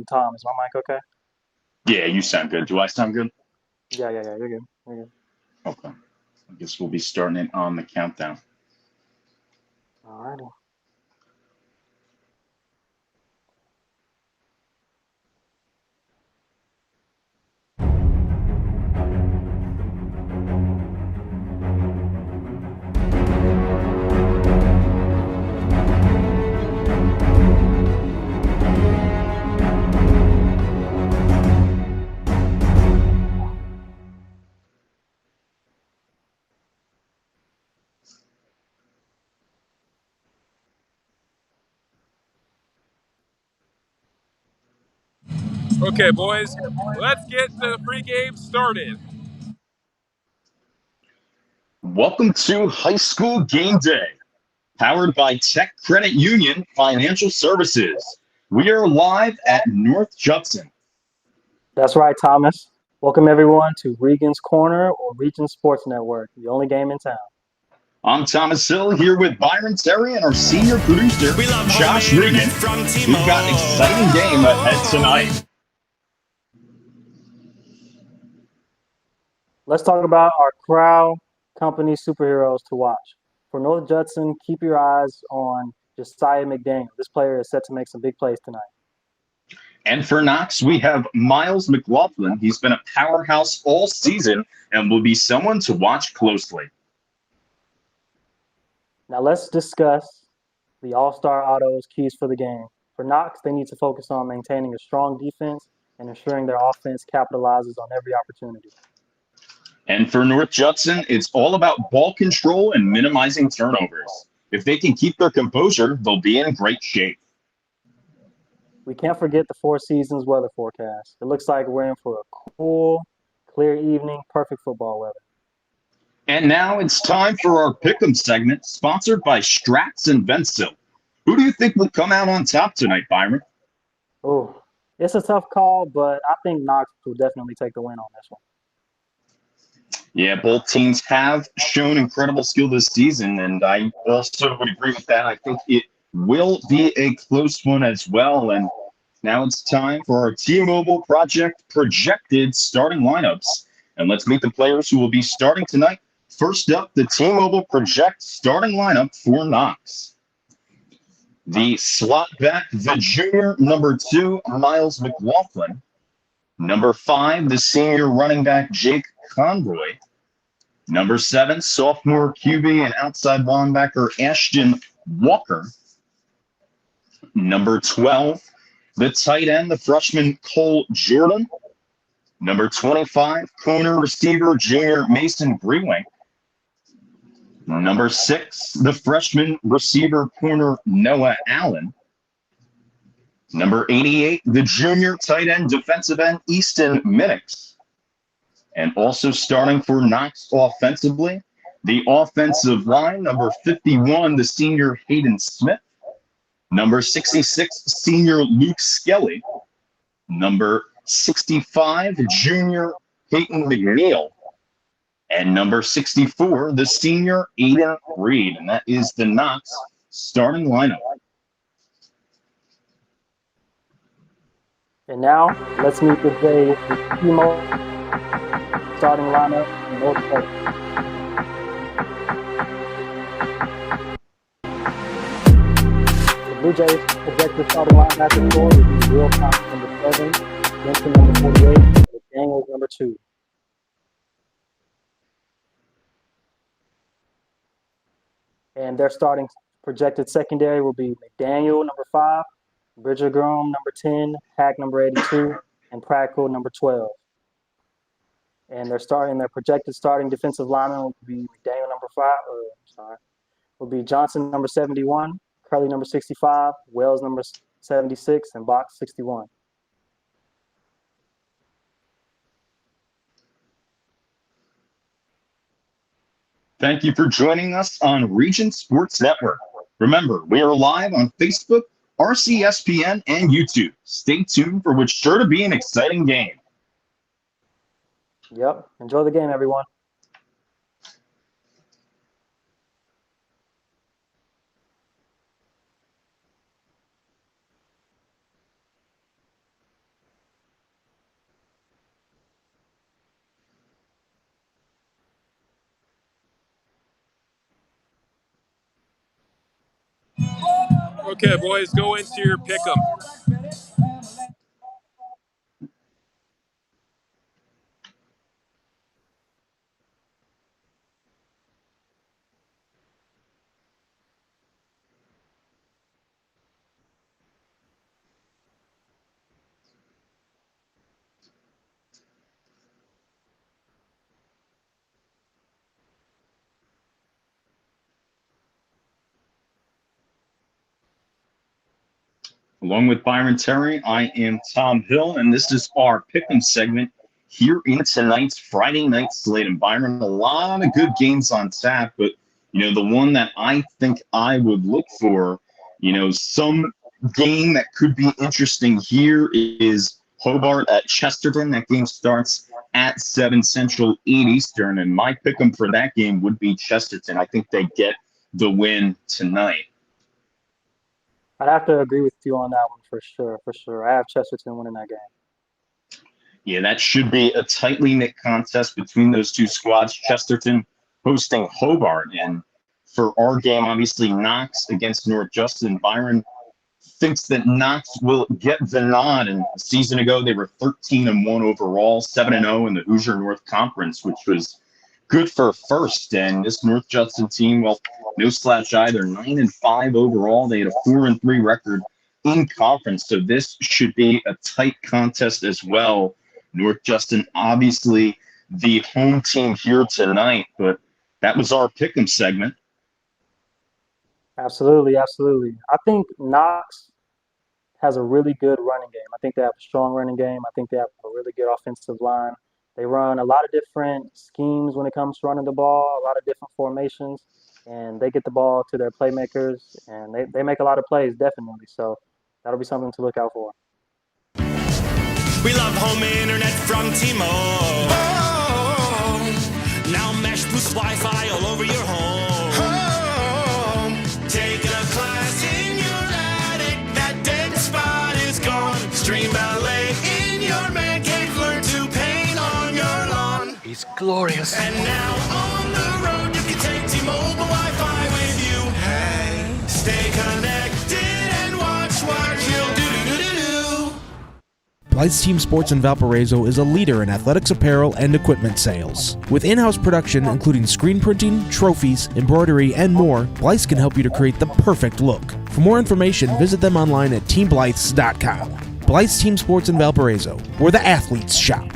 Tom, is my mic okay? Yeah, you sound good. Do I sound good? Yeah. You're good. You're good. Okay. I guess we'll be starting it on the countdown. Alrighty. Okay, boys, let's get the pregame started. Welcome to High School Game Day, powered by Tech Credit Union Financial Services. We are live at North Judson. That's right, Thomas. Welcome everyone to Regan's Corner or Region Sports Network, the only game in town. I'm Thomas Hill here with Byron Terry and our senior producer, Josh Regan. We've got an exciting game ahead tonight. Let's talk about our crowd company superheroes to watch. For North Judson, keep your eyes on Josiah McDaniel. This player is set to make some big plays tonight. And for Knox, we have Miles McLaughlin. He's been a powerhouse all season and will be someone to watch closely. Now let's discuss the All-Star Autos keys for the game. For Knox, they need to focus on maintaining a strong defense and ensuring their offense capitalizes on every opportunity. And for North Judson, it's all about ball control and minimizing turnovers. If they can keep their composure, they'll be in great shape. We can't forget the Four Seasons weather forecast. It looks like we're in for a cool, clear evening, perfect football weather. And now it's time for our Pick'em segment, sponsored by Stratz and Vensil. Who do you think will come out on top tonight, Byron? Oh, it's a tough call, but I think Knox will definitely take the win on this one. Yeah, both teams have shown incredible skill this season, and I also would agree with that. I think it will be a close one as well. And now it's time for our T-Mobile Project projected starting lineups. And let's meet the players who will be starting tonight. First up, the T-Mobile Project starting lineup for Knox. The slot back, the junior number 2, Miles McLaughlin. Number 5, the senior running back, Jake Conroy. Number 7, sophomore QB and outside linebacker, Ashton Walker. Number 12, the tight end, the freshman, Cole Jordan. Number 25, corner receiver, junior Mason Greenway. Number 6, the freshman receiver, corner, Noah Allen. Number 88, the junior tight end, defensive end, Easton Minix. And also starting for Knox offensively, the offensive line, number 51, the senior Hayden Smith. Number 66, senior Luke Skelly. Number 65, junior Peyton McNeil. And number 64, the senior Aiden Reed. And that is the Knox starting lineup. And now, let's meet the T-Mobile starting lineup in North Judson. The Blue Jays projected starting linebacker for is Will Thomas, number 7, Jensen, number 48, and Daniels, number 2. And their starting projected secondary will be McDaniel, number 5, Bridger Grom, number 10, Hack, number 82, and Practical, number 12. And their projected starting defensive lineman will be McDaniel, number 5, will be Johnson, number 71, Curley, number 65, Wells, number 76, and Box, 61. Thank you for joining us on Region Sports Network. Remember, we are live on Facebook, Rcspn, and YouTube. Stay tuned for what's sure to be an exciting game. Yep. Enjoy the game, everyone. Okay, boys, go into your pick'em. Along with Byron Terry, I am Tom Hill, and this is our Pick'em segment here in tonight's Friday night slate. And Byron, a lot of good games on tap, but the one that I think I would look for, some game that could be interesting here is Hobart at Chesterton. That game starts at 7 Central, 8 Eastern, and my pick'em for that game would be Chesterton. I think they get the win tonight. I'd have to agree with you on that one for sure. For sure, I have Chesterton winning that game. Yeah, that should be a tightly knit contest between those two squads. Chesterton hosting Hobart. And for our game, obviously, Knox against North Judson. Byron thinks that Knox will get the nod. And a season ago, they were 13-1 overall, 7-0 in the Hoosier North Conference, which was good for first. And this North Judson team, well, no slouch either, 9-5 overall. They had a 4-3 record in conference. So this should be a tight contest as well. North Judson, obviously the home team here tonight, but that was our pick'em segment. Absolutely, absolutely. I think Knox has a really good running game. I think they have a strong running game. I think they have a really good offensive line. They run a lot of different schemes when it comes to running the ball, a lot of different formations, and they get the ball to their playmakers, and they make a lot of plays, definitely. So that'll be something to look out for. We love home internet from T-Mobile. Oh, now Mesh boosts Wi-Fi all over your home. Taking a class in your attic, that dead spot is gone. Stream ballet in your man cave, learn to paint on your lawn. He's glorious. And now on the road, you can take T-Mobile Wi-Fi with you. Hey, stay connected and watch what you'll do. Blythe's Team Sports in Valparaiso is a leader in athletics apparel and equipment sales. With in-house production including screen printing, trophies, embroidery, and more, Blythe's can help you to create the perfect look. For more information, visit them online at teamblythes.com. Blythe's Team Sports in Valparaiso, where the athletes shop.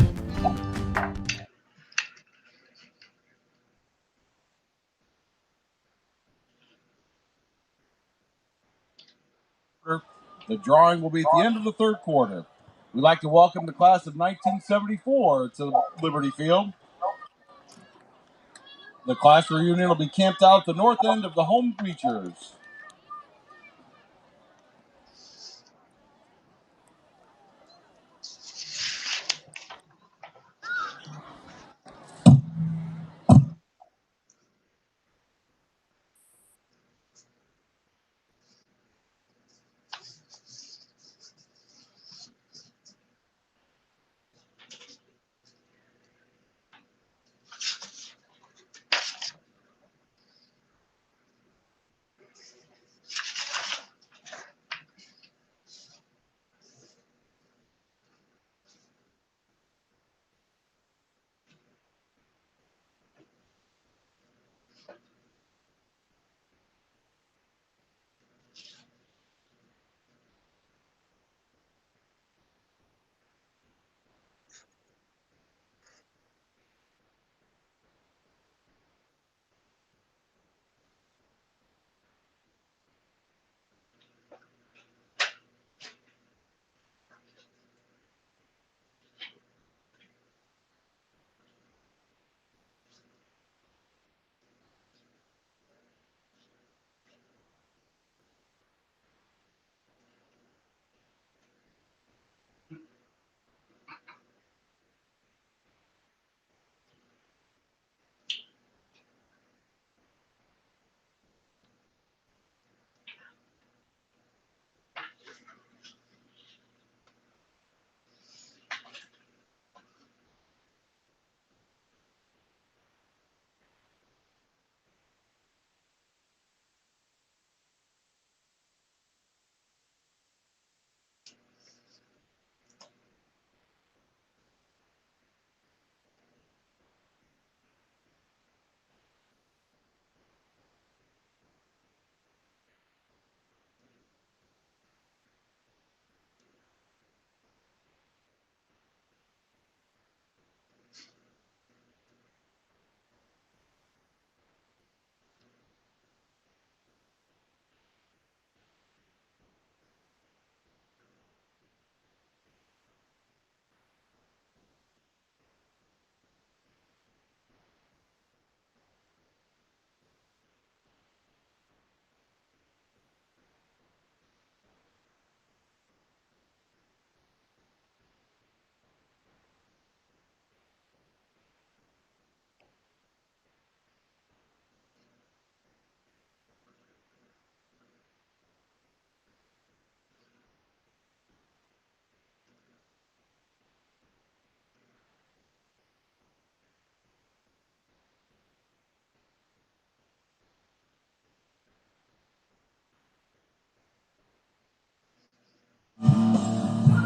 The drawing will be at the end of the third quarter. We'd like to welcome the class of 1974 to Liberty Field. The class reunion will be camped out at the north end of the home bleachers.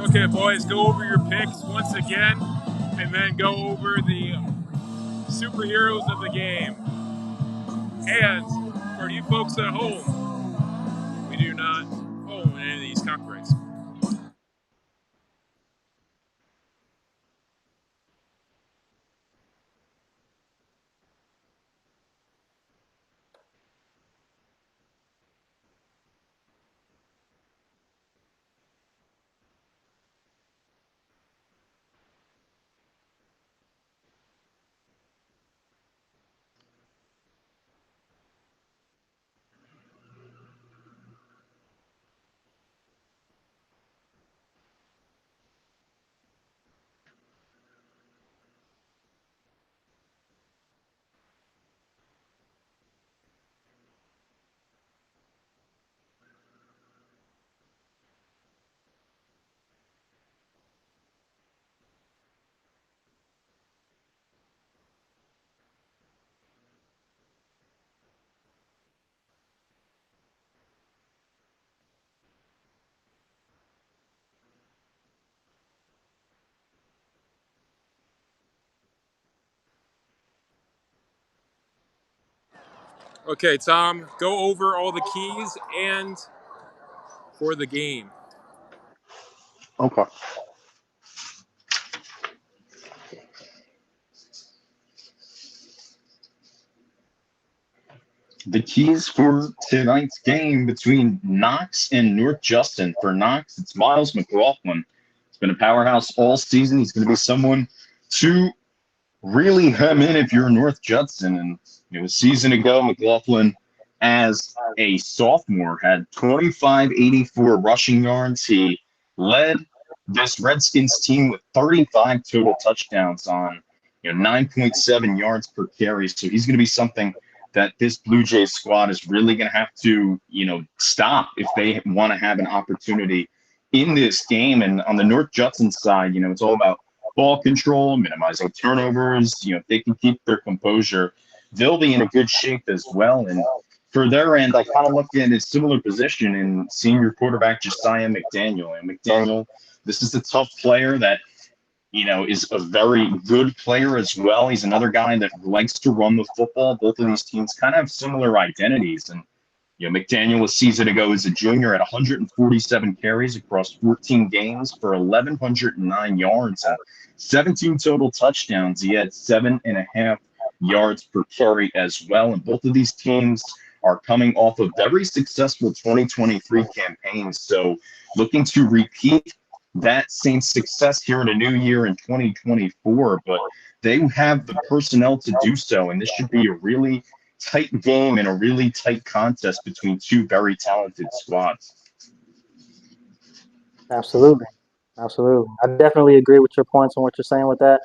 Okay, boys, go over your picks once again, and then go over the superheroes of the game. And for you folks at home, we do not own any of these copyrights. Okay, Tom, go over all the keys and for the game. Okay. The keys for tonight's game between Knox and North Judson. For Knox, it's Miles McLaughlin. He's been a powerhouse all season. He's going to be someone to really hem in if you're North Judson. And a season ago, McLaughlin, as a sophomore, had 2,584 rushing yards. He led this Redskins team with 35 total touchdowns on 9.7 yards per carry. So he's going to be something that this Blue Jays squad is really going to have to, stop if they want to have an opportunity in this game. And on the North Judson side, it's all about ball control, minimizing turnovers. If they can keep their composure, they'll be in a good shape as well. And for their end, I kind of look at a similar position in senior quarterback Josiah McDaniel. And McDaniel, this is a tough player that is a very good player as well. He's another guy that likes to run the football. Both of these teams kind of have similar identities. And, McDaniel a season ago as a junior at 147 carries across 14 games for 1,109 yards and 17 total touchdowns. He had 7.5 yards per carry as well. And both of these teams are coming off of very successful 2023 campaigns. So looking to repeat that same success here in a new year in 2024, but they have the personnel to do so, and this should be a really tight game and a really tight contest between two very talented squads. Absolutely. Absolutely. I definitely agree with your points on what you're saying with that.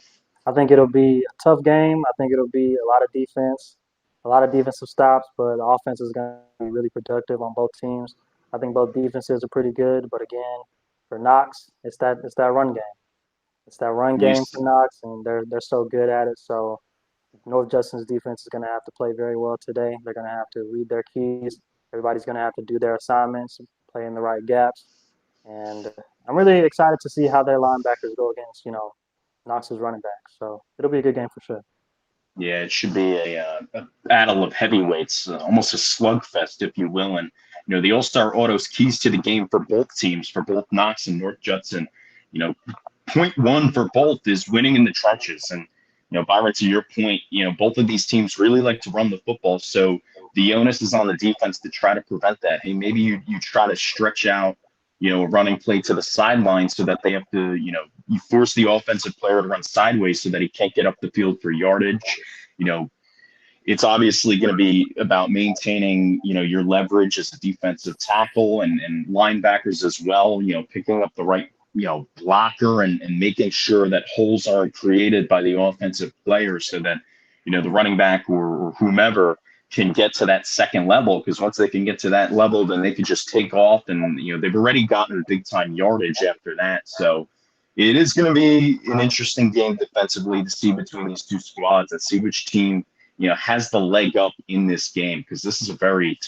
I think it'll be a tough game. I think it'll be a lot of defense, a lot of defensive stops, but the offense is going to be really productive on both teams. I think both defenses are pretty good, but again, for Knox, it's that run game. It's that run game for Knox, and they're so good at it. So North Justin's defense is going to have to play very well today. They're going to have to read their keys. Everybody's going to have to do their assignments, play in the right gaps. And I'm really excited to see how their linebackers go against, Knox's running backs. So it'll be a good game for sure. Yeah, it should be a battle of heavyweights, almost a slugfest, if you will. And, the All-Star Autos keys to the game for both teams, for both Knox and North Judson, point one for both is winning in the trenches. And, Byron, to your point, both of these teams really like to run the football. So the onus is on the defense to try to prevent that. Hey, maybe you try to stretch out, a running play to the sideline so that they have to, you force the offensive player to run sideways so that he can't get up the field for yardage. It's obviously going to be about maintaining, your leverage as a defensive tackle and linebackers as well, picking up the right, blocker and making sure that holes aren't created by the offensive player so that, the running back or whomever can get to that second level, because once they can get to that level, then they could just take off and, they've already gotten big time yardage after that. So it is going to be an interesting game defensively to see between these two squads and see which team, has the leg up in this game, because this is a very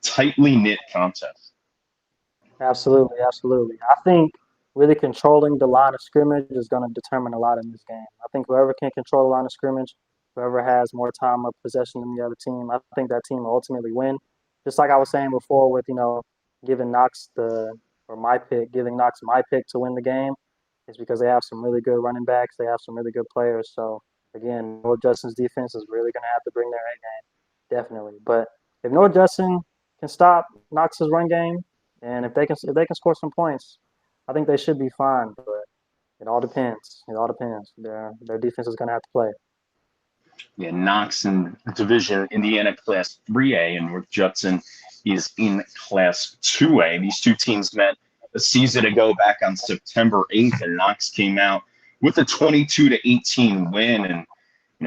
tightly knit contest. Absolutely. I think really controlling the line of scrimmage is going to determine a lot in this game. I think whoever can control the line of scrimmage, whoever has more time of possession than the other team, I think that team will ultimately win. Just like I was saying before with, giving Knox giving Knox my pick to win the game is because they have some really good running backs. They have some really good players. So, again, North Judson's defense is really going to have to bring their A game, definitely. But if North Judson can stop Knox's run game, and if they can score some points, I think they should be fine. But it all depends. It all depends. Their defense is going to have to play. Yeah, Knox in Division Indiana Class 3A, and North Judson is in Class 2A. These two teams met a season ago back on September 8th, and Knox came out with a 22-18 win. And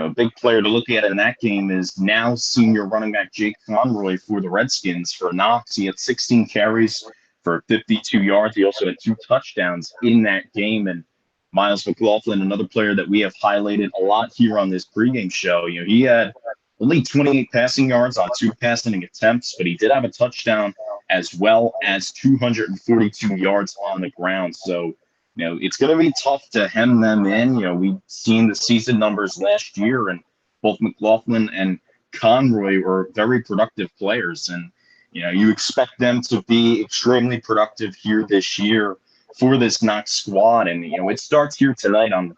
a big player to look at in that game is now senior running back Jake Conroy for the Redskins. For Knox, he had 16 carries for 52 yards. He also had 2 touchdowns in that game. And Miles McLaughlin, another player that we have highlighted a lot here on this pregame show, he had only 28 passing yards on 2 passing attempts, but he did have a touchdown as well as 242 yards on the ground. So, it's going to be tough to hem them in. We've seen the season numbers last year, and both McLaughlin and Conroy were very productive players. And, you expect them to be extremely productive here this year for this Knox squad. And, it starts here tonight on,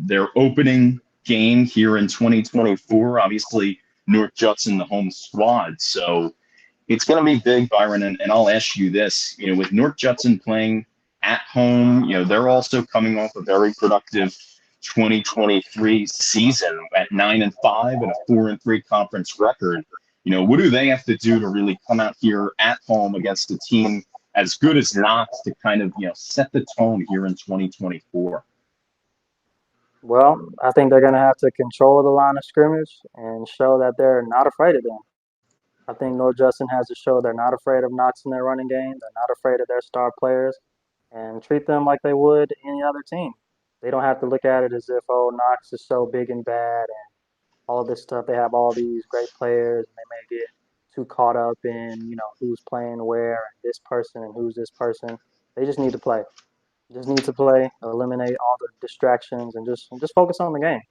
their opening game here in 2024. Obviously, North Judson, the home squad. So it's going to be big, Byron. And I'll ask you this, with North Judson playing at home, they're also coming off a very productive 2023 season at 9-5 and a 4-3 conference record. What do they have to do to really come out here at home against a team as good as Knox to kind of, set the tone here in 2024? Well, I think they're going to have to control the line of scrimmage and show that they're not afraid of them. I think North Judson has to show they're not afraid of Knox in their running game. They're not afraid of their star players, and treat them like they would any other team. They don't have to look at it as if, oh, Knox is so big and bad and all of this stuff. They have all these great players, and they may get too caught up in, who's playing where and this person and who's this person. They just need to play. Just need to play, eliminate all the distractions, and just focus on the game.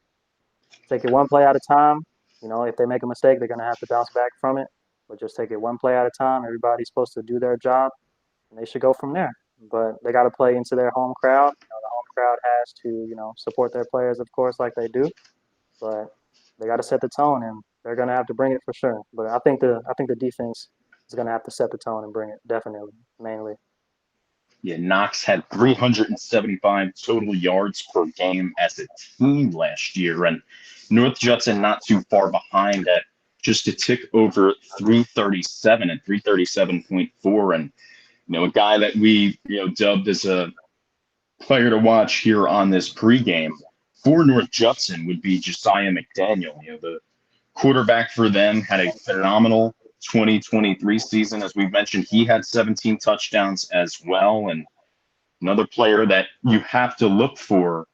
Take it one play at a time. If they make a mistake, they're going to have to bounce back from it. But just take it one play at a time. Everybody's supposed to do their job, and they should go from there. But they got to play into their home crowd. The home crowd has to, support their players, of course, like they do. But they got to set the tone, and they're going to have to bring it for sure. But I think the defense is going to have to set the tone and bring it, definitely, mainly. Yeah, Knox had 375 total yards per game as a team last year, and North Judson not too far behind at just a tick over 337 and 337.4. And, a guy that we, dubbed as a player to watch here on this pregame for North Judson would be Josiah McDaniel. The quarterback for them had a phenomenal 2023 season. As we've mentioned, he had 17 touchdowns as well. And another player that you have to look for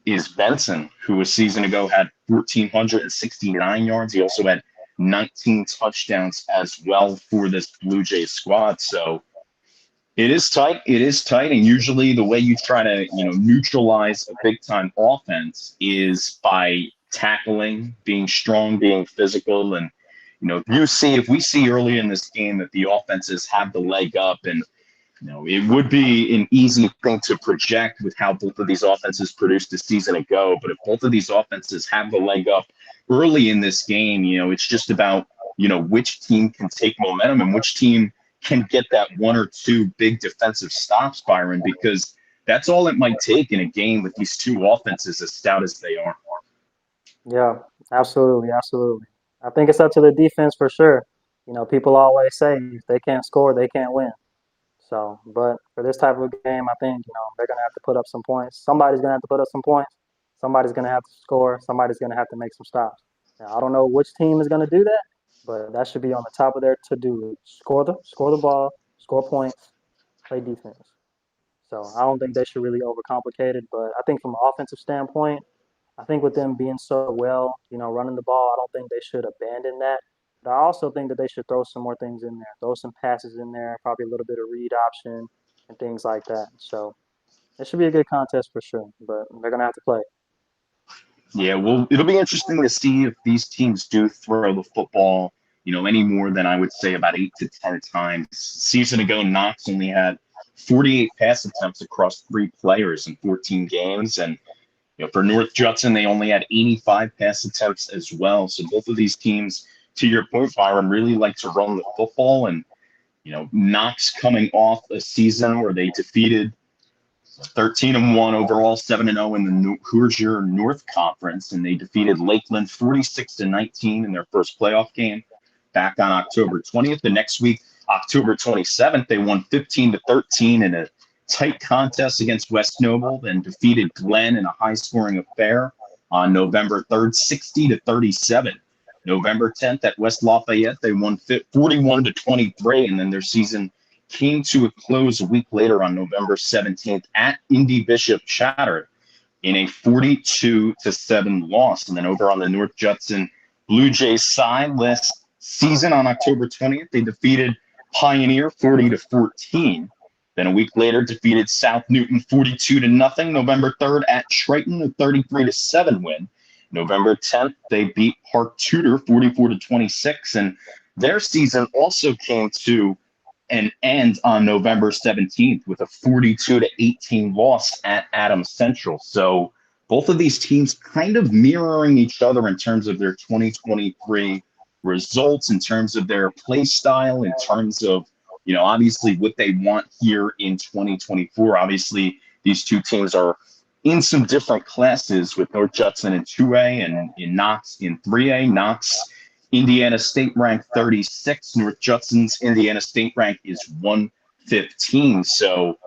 is Benson, who a season ago had 1,469 yards. He also had 19 touchdowns as well for this Blue Jays squad. So it is tight. It is tight. And usually the way you try to, neutralize a big time offense is by tackling, being strong, being physical. And, if we see early in this game that the offenses have the leg up, and, it would be an easy thing to project with how both of these offenses produced a season ago. But if both of these offenses have the leg up early in this game, it's just about, which team can take momentum and which team can get that 1 or 2 big defensive stops, Byron, because that's all it might take in a game with these two offenses as stout as they are. Yeah, absolutely, absolutely. I think it's up to the defense for sure. People always say if they can't score, they can't win. So, but for this type of game, I think, they're going to have to put up some points. Somebody's going to have to put up some points. Somebody's going to have to score. Somebody's going to have to make some stops. Now, I don't know which team is going to do that, but that should be on the top of their to-do. Score the ball, score points, play defense. So I don't think they should really overcomplicate it. But I think from an offensive standpoint, I think with them being so well, running the ball, I don't think they should abandon that. But I also think that they should throw some more things in there, throw some passes in there, probably a little bit of read option, and things like that. So it should be a good contest for sure, but they're going to have to play. Yeah, well, it'll be interesting to see if these teams do throw the football, any more than I would say about 8 to 10 times. Season ago, Knox only had 48 pass attempts across 3 players in 14 games. And, for North Judson, they only had 85 pass attempts as well. So both of these teams, to your point, Byron, really like to run the football. And, Knox coming off a season where they defeated 13-1 overall, 7-0 in the Hoosier North Conference, and they defeated Lakeland 46-19 in their first playoff game back on October 20th. The next week, October 27th, they won 15-13 in a tight contest against West Noble, then defeated Glenn in a high-scoring affair on November 3rd, 60-37. November 10th at West Lafayette, they won 41-23, and then their season came to a close a week later on November 17th at Indy Bishop Chatter in a 42-7 loss. And then over on the North Judson Blue Jays side, last season on October 20th, they defeated Pioneer 40-14. Then a week later, defeated South Newton 42-0. November 3rd at Triton, a 33-7 win. November 10th, they beat Park Tudor 44-26. And their season also came to an end on November 17th with a 42-18 loss at Adams Central. So both of these teams kind of mirroring each other in terms of their 2023 results, in terms of their play style, in terms of, obviously what they want here in 2024. Obviously, these two teams are in some different classes, with North Judson in 2A and in Knox in 3A. Knox, Indiana State rank 36. North Judson's Indiana State rank is 115. So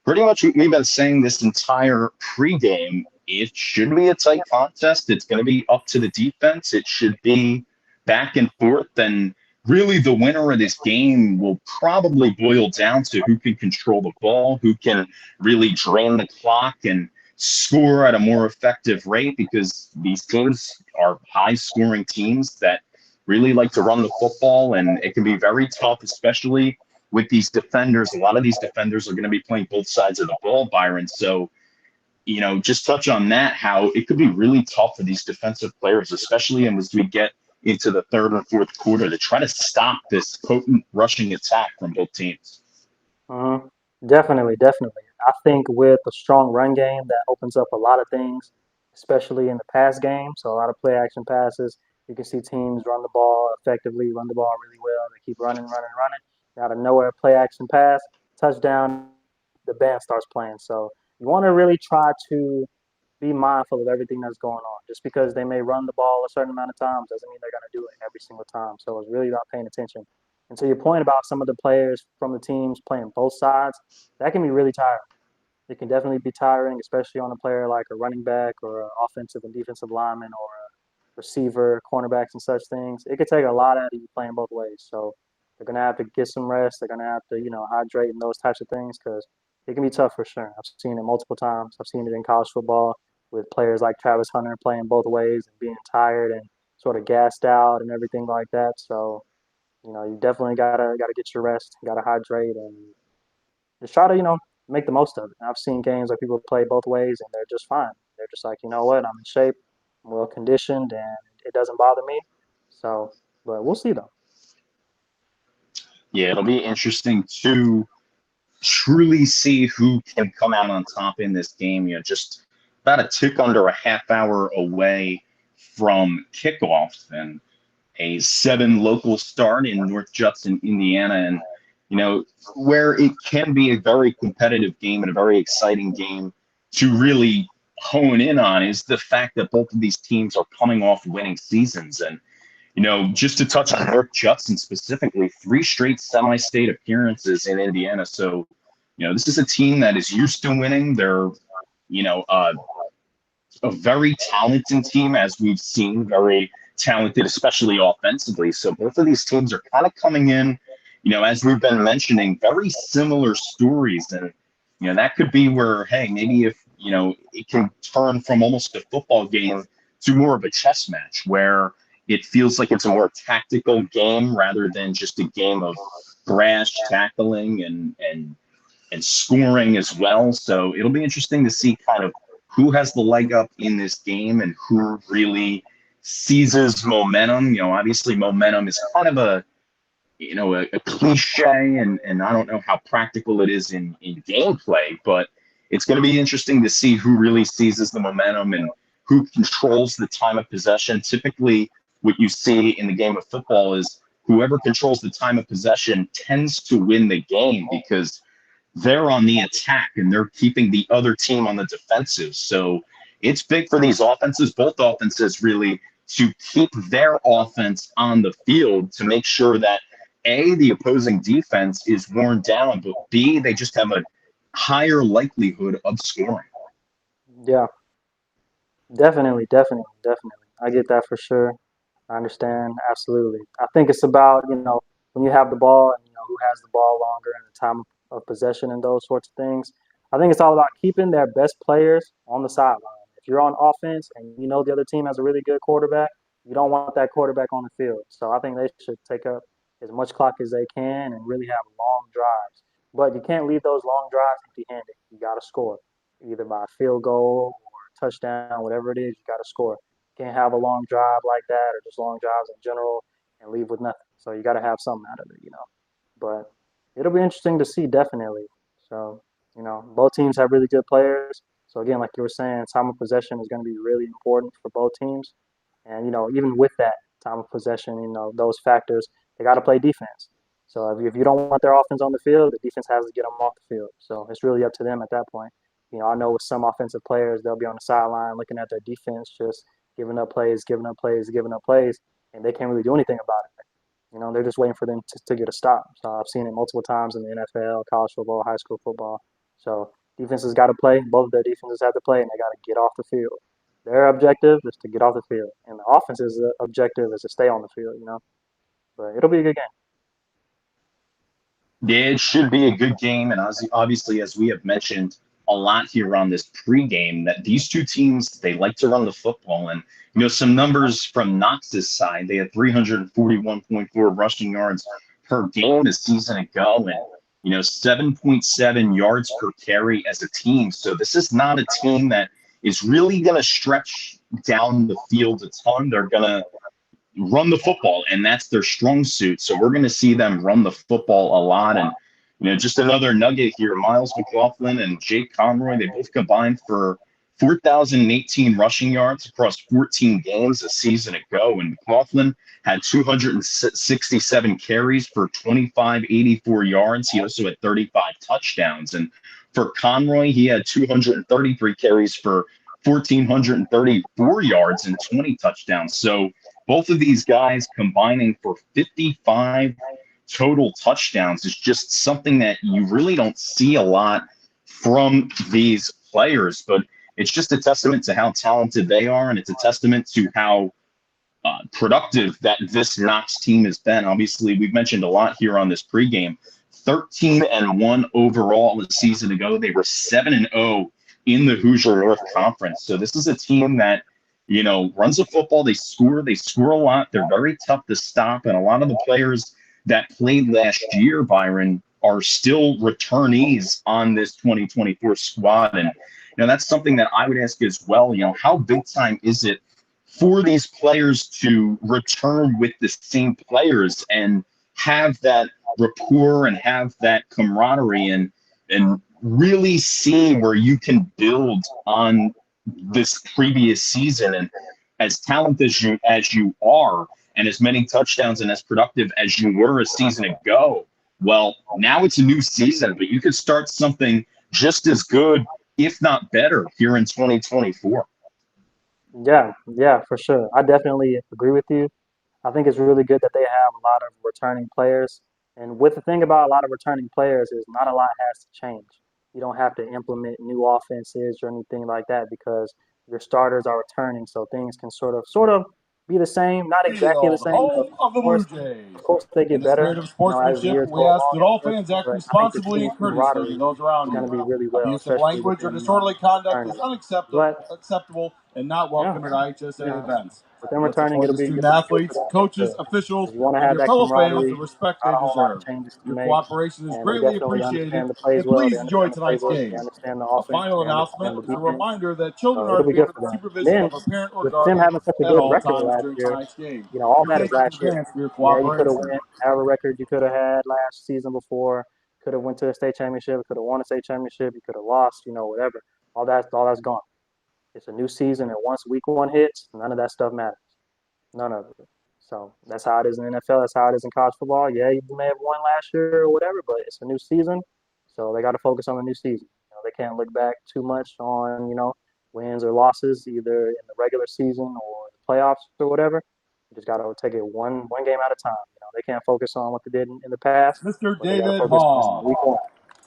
pretty much what we've been saying this entire pregame, it should be a tight contest. It's going to be up to the defense. It should be back and forth. And really the winner of this game will probably boil down to who can control the ball, who can really drain the clock and score at a more effective rate, because these teams are high-scoring teams that really like to run the football, and it can be very tough, especially with these defenders. A lot of these defenders are going to be playing both sides of the ball, Byron. So, just touch on that, how it could be really tough for these defensive players, especially as we get into the third and fourth quarter, to try to stop this potent rushing attack from both teams. Definitely. I think with a strong run game, that opens up a lot of things, especially in the pass game. So a lot of play action passes. You can see teams run the ball effectively, run the ball really well. They keep running. Out of nowhere, play action pass, touchdown, the band starts playing. So you want to really try to be mindful of everything that's going on. Just because they may run the ball a certain amount of times doesn't mean they're going to do it every single time. So it's really about paying attention. And to your point about some of the players from the teams playing both sides, that can be really tiring. It can definitely be tiring, especially on a player like a running back or an offensive and defensive lineman or a receiver, cornerbacks and such things. It could take a lot out of you playing both ways. So they're going to have to get some rest. They're going to have to, hydrate and those types of things, because it can be tough for sure. I've seen it multiple times. I've seen it in college football with players like Travis Hunter playing both ways and being tired and sort of gassed out and everything like that. So, you definitely gotta get your rest, gotta hydrate, and just try to, make the most of it. I've seen games where people play both ways and they're just fine. They're just like, you know what, I'm in shape, I'm well conditioned, and it doesn't bother me. So, but we'll see though. Yeah, it'll be interesting to truly see who can come out on top in this game. Just about a tick under a half hour away from kickoff, and a 7 local start in North Judson, Indiana. And, where it can be a very competitive game and a very exciting game to really hone in on is the fact that both of these teams are coming off winning seasons. And, just to touch on North Judson specifically, 3 straight semi-state appearances in Indiana. So, this is a team that is used to winning. They're, a very talented team, as we've seen, very talented, especially offensively. So both of these teams are kind of coming in, as we've been mentioning, very similar stories. And, that could be where, hey, maybe if, it can turn from almost a football game to more of a chess match, where it feels like it's a more tactical game rather than just a game of brash tackling and and scoring as well. So it'll be interesting to see kind of who has the leg up in this game and who really seizes momentum. Obviously momentum is kind of a cliche, and I don't know how practical it is in gameplay, but it's going to be interesting to see who really seizes the momentum and who controls the time of possession. Typically, what you see in the game of football is whoever controls the time of possession tends to win the game because they're on the attack and they're keeping the other team on the defensive. So it's big for these offenses, both offenses really, to keep their offense on the field to make sure that A, the opposing defense is worn down, but B, they just have a higher likelihood of scoring. Yeah, definitely. I get that for sure. I understand absolutely. I think it's about when you have the ball and who has the ball longer and the time of possession and those sorts of things. I think it's all about keeping their best players on the sideline. If you're on offense and you know the other team has a really good quarterback, you don't want that quarterback on the field. So I think they should take up as much clock as they can and really have long drives. But you can't leave those long drives empty-handed. You got to score, either by field goal or touchdown, whatever it is. You got to score. You can't have a long drive like that or just long drives in general and leave with nothing. So you got to have something out of it. But it'll be interesting to see, definitely. So both teams have really good players. So again, like you were saying, time of possession is going to be really important for both teams. And even with that time of possession, those factors, they got to play defense. So if you don't want their offense on the field, the defense has to get them off the field. So it's really up to them at that point. I know with some offensive players, they'll be on the sideline looking at their defense, just giving up plays, and they can't really do anything about it. They're just waiting for them to get a stop. So I've seen it multiple times in the NFL, college football, high school football. So defenses got to play. Both of their defenses have to play, and they got to get off the field. Their objective is to get off the field, and the offense's objective is to stay on the field. But it'll be a good game. Yeah, it should be a good game. And obviously, as we have mentioned a lot here on this pregame, that these two teams, they like to run the football. And, some numbers from Knox's side, they had 341.4 rushing yards per game this season ago and, 7.7 yards per carry as a team. So this is not a team that is really going to stretch down the field a ton. They're going to run the football, and that's their strong suit. So we're going to see them run the football a lot. And, just another nugget here, Miles McLaughlin and Jake Conroy, they both combined for 4,018 rushing yards across 14 games a season ago. And McLaughlin had 267 carries for 2,584 yards. He also had 35 touchdowns. And for Conroy, he had 233 carries for 1,434 yards and 20 touchdowns. So both of these guys combining for 55 total touchdowns is just something that you really don't see a lot from these players. But it's just a testament to how talented they are, and it's a testament to how productive that this Knox team has been. Obviously, we've mentioned a lot here on this pregame. 13-1 overall a season ago. They were 7-0 in the Hoosier North Conference. So this is a team that runs the football. They score a lot. They're very tough to stop. And a lot of the players that played last year, Byron, are still returnees on this 2024 squad. And, that's something that I would ask as well. How big time is it for these players to return with the same players and have that rapport and have that camaraderie and really see where you can build on this previous season? And as talented as you are, and as many touchdowns and as productive as you were a season ago, well, now it's a new season, but you could start something just as good, if not better, here in 2024. Yeah, for sure. I definitely agree with you. I think it's really good that they have a lot of returning players. And with the thing about a lot of returning players is not a lot has to change. You don't have to implement new offenses or anything like that because your starters are returning, so things can sort of be the same, not exactly the same. Home of the Blue Jays. Of course, they In get the better. spirit of As the sportsmanship, years we go ask along that and all everything, fans act but I think the responsibly team and courteously to camaraderie those around is going to be you. really well, Abusive especially language or within disorderly conduct is attorneys. But unacceptable and not welcome at IHSA Yeah. events. With them Let's returning, support the it'll be student good athletes, for them coaches, too. officials, You want to and have their that fellow fans the camaraderie. respect Not they a whole lot of deserve. changes to Your make, cooperation is and they greatly definitely appreciated, understand the plays and well. They please enjoy understand the tonight's playbook. They games. understand the A offense. final They understand announcement the is a defense. reminder that children So are it'll to be be good under for the them. And supervision then of a parent or with them guardian having such a at good all record times last during year, tonight's game. all We matters thank you in last year. advance for your Yeah, you could have cooperation. went however record you could have had last season before. Could have went to a state championship. Could have won a state championship. You could have lost. Whatever. All that's gone. It's a new season, and once week one hits, none of that stuff matters. None of it. So that's how it is in the NFL. That's how it is in college football. Yeah, you may have won last year or whatever, but it's a new season, so they got to focus on the new season. They can't look back too much on wins or losses either in the regular season or the playoffs or whatever. You just got to take it one game at a time. They can't focus on what they did in the past, Mr. but they got to David focus on Hall. week one.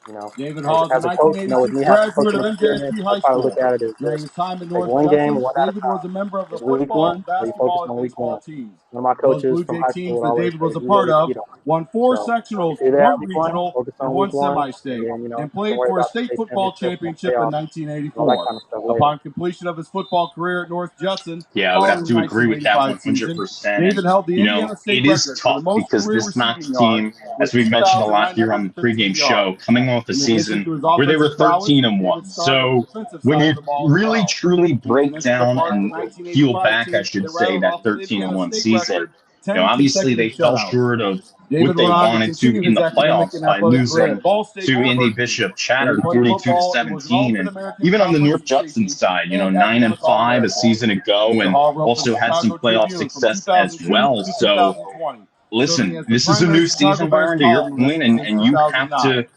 You know, David as Hall is a as a coach, with 1986 me having graduate of coaching experience, NJSP I High probably look School. at it as During just his time in take North one game Judson, one at a David was a time. member of the It's week football, one, so you focus basketball, and on week one. baseball teams. One of my Those coaches Blue from Jay high school teams would that always David say, was a "Do what part we of beat them." won 4 So sectionals, if you're there 1 week one, regional, focus and on 1 week one, and semi-state, then and don't played worry for a about the state state football championship and championship in playoffs and all that 1984. kind of stuff later. Upon completion of his football career at North Judson, Yeah, I would have following the to agree with that 1985 season, 100%. And, David held the Indiana state it is record for the tough most because career this receiving Knox yards team, as with we've mentioned a lot here on the 2,915 pregame show, yards. coming off a In addition season to his where they were offensive prowess, 13 and David 1. starred on the So defensive when side of you the ball as really well. truly He was an break integral down part of the and peel 1985 back, I team should that say, rattled that off the 13 and Indiana 1 state season, record 10 obviously consecutive they fell shutouts. short of David what they went on to wanted to continue in his the academic playoffs and by athletic career losing at Ball State to Indy University, Bishop where he Chatter played 42 to football and was an 17. And All-American even on the conference North and state Judson team side, and 9 and academic 5 a All-American. season ago, Mr. and Hall wrote for the also had some Chicago playoff Tribune from success as 2002 well. to So 2020, serving listen, as the this is a primary new Chicago season, Bears Byron, to your columnist point, since and you have 2009. to,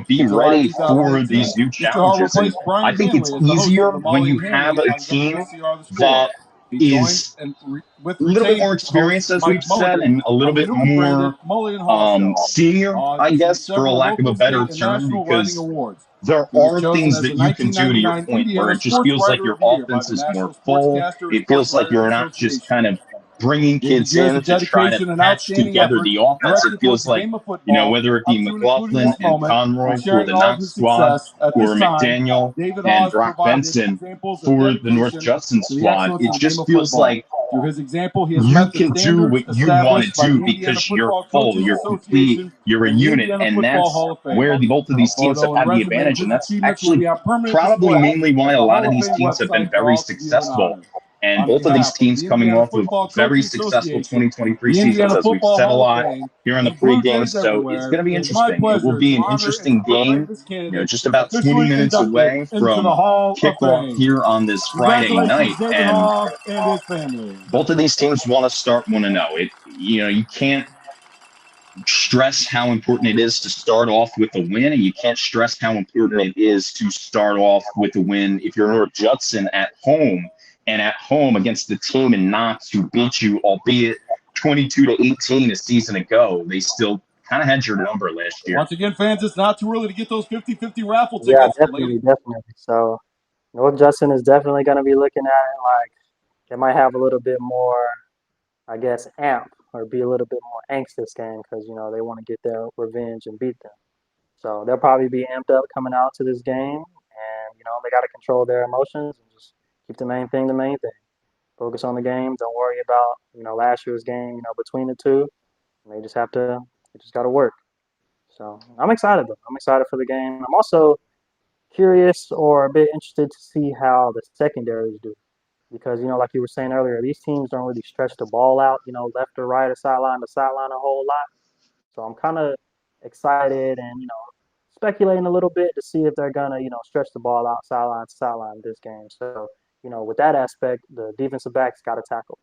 be In July ready for 2018, these new Mr. Hall challenges. And replaced Brian I think it's Hanley as the host of easier the when Molly you and have Hanley a on team WSCR The Score. that He joined is and a little bit retained more host experienced, as Mike we've said, Mulligan and a little on the bit newly branded more Mulligan Hall Show. senior, Hall has I received guess, for a several lack of a local, better state, and term, national writing because awards. there He was are chosen things as the that you can do, to your 1999 point, where Indiana it just Sports feels like Writer your of the Year by offense the is more National full. Sportscaster and It feels like Sportswriters you're not just Association. kind of bringing David kids years in of to try to dedication and patch outstanding together effort the offense. It directed towards feels the like, game of football, whether it be up to and including McLaughlin this and moment, and Conroy for sharing the all of Knox his squad, success. At or this time, McDaniel David and Hawes Brock provided Benson examples of for the North dedication Judson to the squad, excellence it of the game just of feels football. like Through his example, he has you met the can do standards what you want to established by do the Indiana because you're Football full, Coaches you're complete, Association you're a and the unit. Indiana And Football that's Hall of Fame. where both of A these teams have photo and had the resume of advantage. And his that's achievements will actually be on permanent probably display mainly why at a the lot Hall of of these Fame teams have been website for very all to view and successful. honor. And On both of these behalf of teams the coming Indiana off of Football very Coaches successful Association, 2023 the seasons, Indiana as we've Football said a Hall of lot Fame, here on the and Blue pregame. Jays So it's everywhere, going to be it is my interesting. It will pleasure be to an honor and interesting celebrate game, this candidate just about 20 officially minutes inducted away into the from Hall of kickoff Fame. here on this Friday Congratulations, night. David And Hall and his family. both of these teams want to start 1-0. You can't stress how important it is to start off with a win, and you can't stress how important it is to start off with a win if you're North Judson at home, and at home against the team in Knox who beat you, albeit 22-18 a season ago. They still kind of had your number last year. Once again, fans, it's not too early to get those 50-50 raffle Yeah, tickets. definitely. So North Justin is definitely going to be looking at it like they might have a little bit more, I guess, amp or be a little bit more angst this game because they want to get their revenge and beat them. So they'll probably be amped up coming out to this game, and they got to control their emotions and just keep the main thing the main thing. Focus on the game. Don't worry about last year's game. Between the two, and they just got to work. So I'm excited though. I'm excited for the game. I'm also curious or a bit interested to see how the secondaries do. Because, like you were saying earlier, these teams don't really stretch the ball out, left or right or sideline to sideline a whole lot. So I'm kind of excited and, speculating a little bit to see if they're going to, stretch the ball out sideline to sideline this game. So, with that aspect, the defensive backs got to tackle.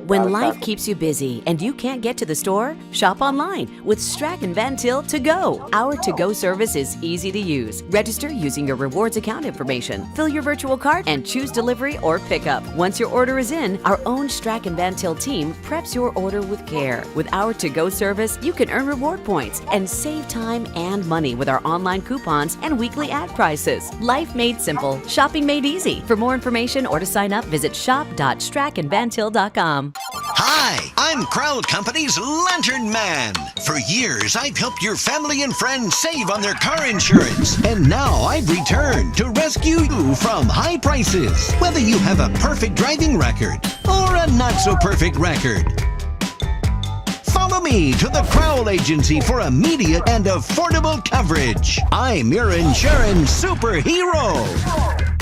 When life keeps you busy and you can't get to the store, shop online with Strack & Van Til To Go. Our to-go service is easy to use. Register using your rewards account information, fill your virtual cart, and choose delivery or pickup. Once your order is in, our own Strack & Van Til team preps your order with care. With our to-go service, you can earn reward points and save time and money with our online coupons and weekly ad prices. Life made simple, shopping made easy. For more information or to sign up, visit shop.strackandvantil.com. Hi, Hi, I'm Crowd Company's Lantern Man. For years, I've helped your family and friends save on their car insurance. And now I've returned to rescue you from high prices. Whether you have a perfect driving record or a not-so-perfect record. Follow me to the Crowd Agency for immediate and affordable coverage. I'm your insurance superhero.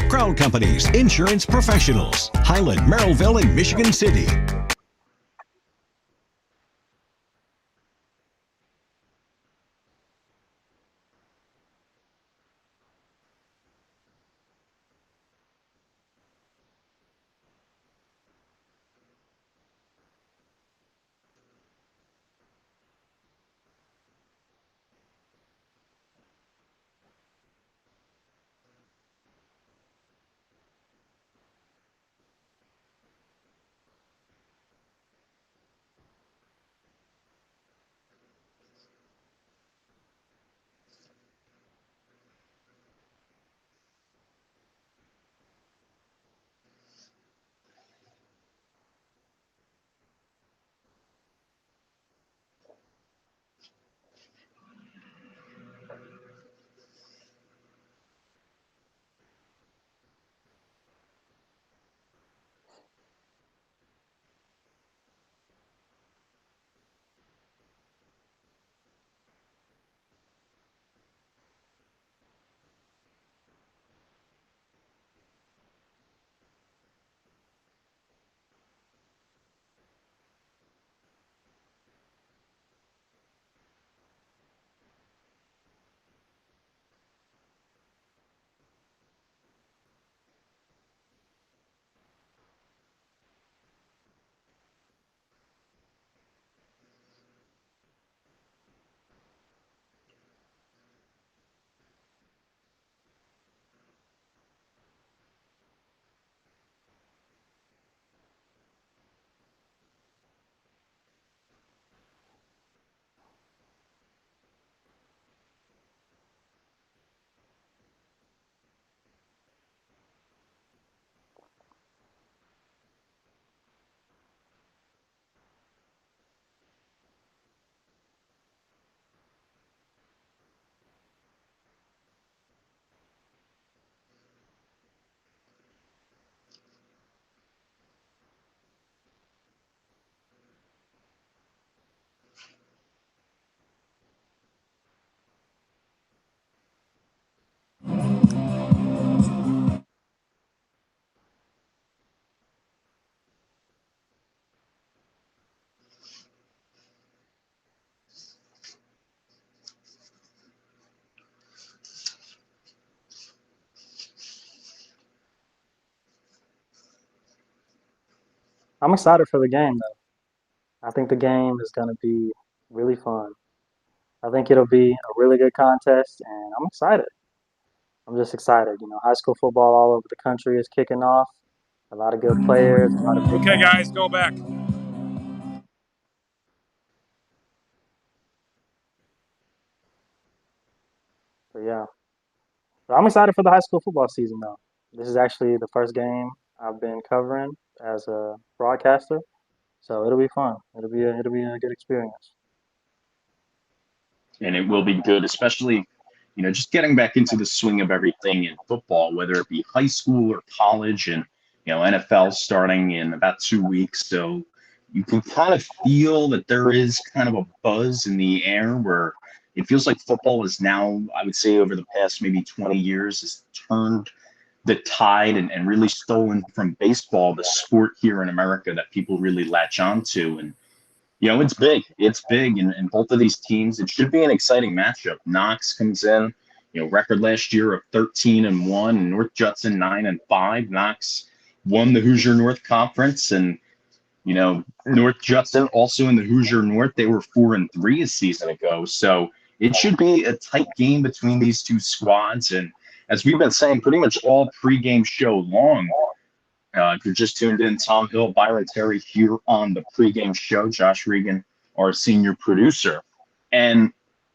Crowd Companies, insurance professionals. Highland, Merrillville, and Michigan City. I'm excited for the game, though. I think the game is going to be really fun. I think it'll be a really good contest, and I'm excited. I'm just excited. High school football all over the country is kicking off. A lot of good players, a lot of big Okay, names. guys, go back. So yeah, but I'm excited for the high school football season, though. This is actually the first game I've been covering as a broadcaster, so it'll be fun. It'll be a good experience. And it will be good, especially, just getting back into the swing of everything in football, whether it be high school or college, and NFL starting in about 2 weeks. So you can kind of feel that there is kind of a buzz in the air where it feels like football is now, I would say, over the past maybe 20 years, has turned the tide and really stolen from baseball, the sport here in America that people really latch on to. And it's big. It's big. And both of these teams, it should be an exciting matchup. Knox comes in, record last year of 13-1, and North Judson 9-5. Knox won the Hoosier North Conference, and North Judson also in the Hoosier North. They were 4-3 a season ago. So it should be a tight game between these two squads. And as we've been saying pretty much all pregame show long, if you're just tuned in, Tom Hill, Byron Terry here on the pregame show. Josh Regan, our senior producer. And,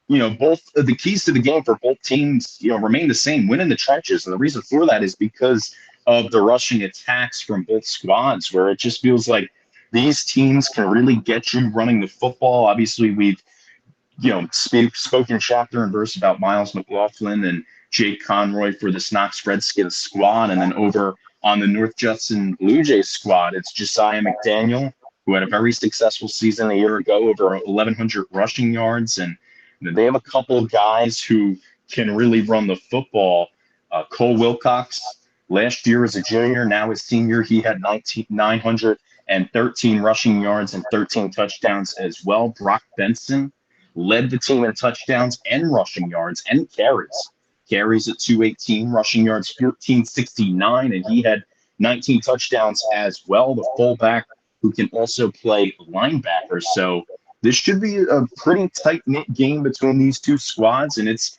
both of the keys to the game for both teams, remain the same: win in the trenches. And the reason for that is because of the rushing attacks from both squads, where it just feels like these teams can really get you running the football. Obviously, we've spoken chapter and verse about Miles McLaughlin and Jake Conroy for the Knox Redskins squad, and then over on the North Judson Blue Jays squad, it's Josiah McDaniel, who had a very successful season a year ago, over 1,100 rushing yards, and they have a couple of guys who can really run the football. Cole Wilcox, last year as a junior, now as senior, he had 913 rushing yards and 13 touchdowns as well. Brock Benson led the team in touchdowns and rushing yards and carries. Carries at 218, rushing yards 1469, and he had 19 touchdowns as well. The fullback who can also play linebacker. So this should be a pretty tight-knit game between these two squads, and it's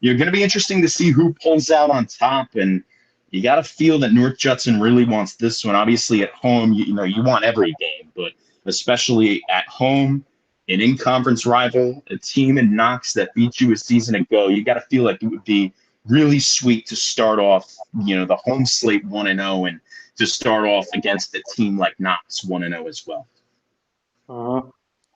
going to be interesting to see who pulls out on top. And you got to feel that North Judson really wants this one. Obviously, at home, you want every game, but especially at home, an in-conference rival, a team in Knox that beat you a season ago, you got to feel like it would be really sweet to start off, the home slate 1-0, and to start off against a team like Knox 1-0 as well.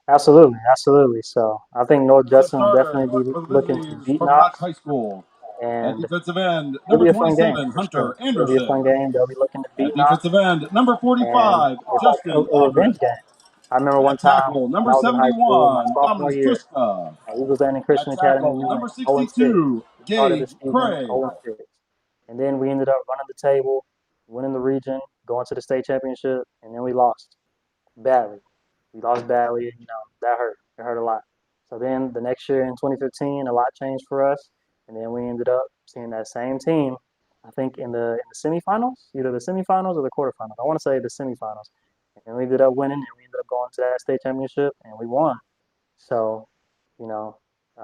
Absolutely. So I think North Judson will definitely be looking to beat Knox High School. and At defensive end, it'll number be a fun game. 27, For Hunter sure. Anderson. It'll be a fun game. They'll be looking to beat At Knox. defensive end, number 45, And it's Justin like a revenge game. I remember one At time tackle, when number I was in high school, my 71, sophomore Dominic year, Triska. at Eagles Landing Christian At Academy, tackle, we number went 0-6. 62, We started the Gage season Craig. 0-6. And then we ended up running the table, winning the region, going to the state championship, and then we lost badly. We lost badly, and that hurt. It hurt a lot. So then the next year in 2015, a lot changed for us, and then we ended up seeing that same team, I think in the semifinals, either the semifinals or the quarterfinals. I want to say the semifinals. And we ended up winning, and we ended up going to that state championship, and we won. So, I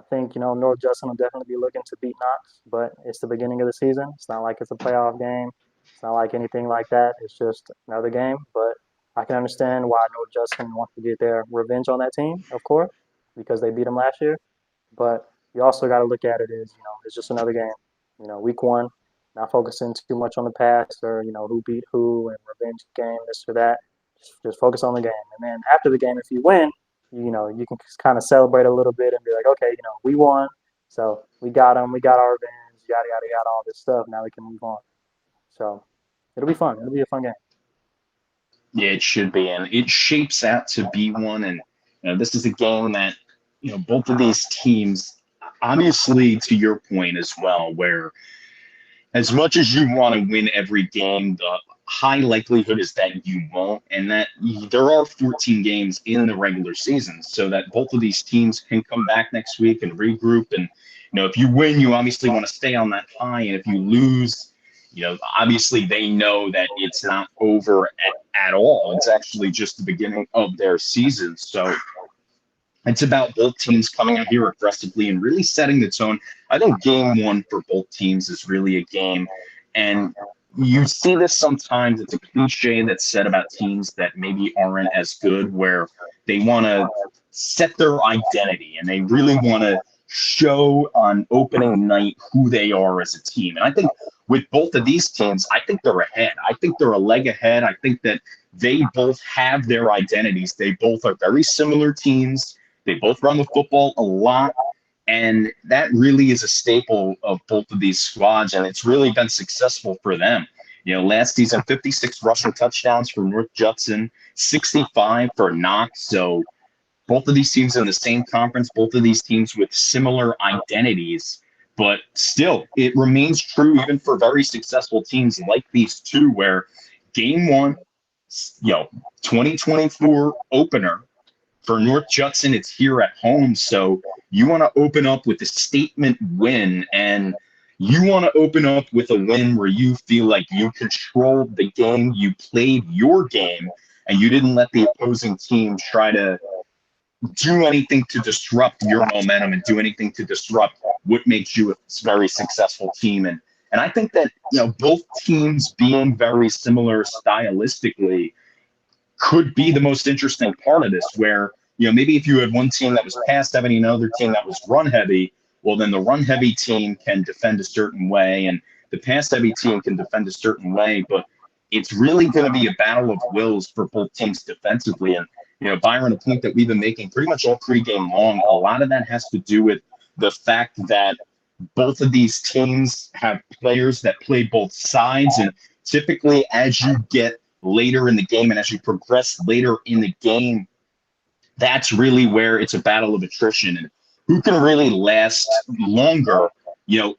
think, North Judson will definitely be looking to beat Knox, but it's the beginning of the season. It's not like it's a playoff game. It's not like anything like that. It's just another game. But I can understand why North Judson wants to get their revenge on that team, of course, because they beat them last year. But you also got to look at it as, it's just another game. Week one, not focusing too much on the past or, who beat who and revenge game, this or that. Just focus on the game. And then after the game, if you win, you can kind of celebrate a little bit and be like, okay, we won. So we got them. We got our revenge, yada, yada, yada, all this stuff. Now we can move on. So it'll be fun. It'll be a fun game. Yeah, it should be. And it shapes out to be one. And this is a game that, both of these teams, obviously to your point as well, where as much as you want to win every game, the high likelihood is that you won't, and that there are 14 games in the regular season, so that both of these teams can come back next week and regroup. And if you win, you obviously want to stay on that high, and if you lose, obviously they know that it's not over at all. It's actually just the beginning of their season. So it's about both teams coming out here aggressively and really setting the tone. I think game one for both teams is really a game, and you see this sometimes. It's a cliche that's said about teams that maybe aren't as good, where they want to set their identity and they really want to show on opening night who they are as a team. And I think with both of these teams, I think they're ahead. I think they're a leg ahead. I think that they both have their identities. They both are very similar teams. They both run the football a lot. And that really is a staple of both of these squads, and it's really been successful for them. Last season, 56 rushing touchdowns for North Judson, 65 for Knox. So both of these teams in the same conference, both of these teams with similar identities. But still, it remains true even for very successful teams like these two, where game one, 2024 opener, for North Judson, it's here at home. So you want to open up with a statement win, and you want to open up with a win where you feel like you controlled the game, you played your game, and you didn't let the opposing team try to do anything to disrupt your momentum and do anything to disrupt what makes you a very successful team. And I think that, both teams being very similar stylistically could be the most interesting part of this, where, maybe if you had one team that was pass heavy and another team that was run heavy, well, then the run heavy team can defend a certain way and the pass heavy team can defend a certain way. But it's really going to be a battle of wills for both teams defensively. And, Byron, a point that we've been making pretty much all pregame long, a lot of that has to do with the fact that both of these teams have players that play both sides. And typically, as you get later in the game and as you progress later in the game, that's really where it's a battle of attrition and who can really last longer,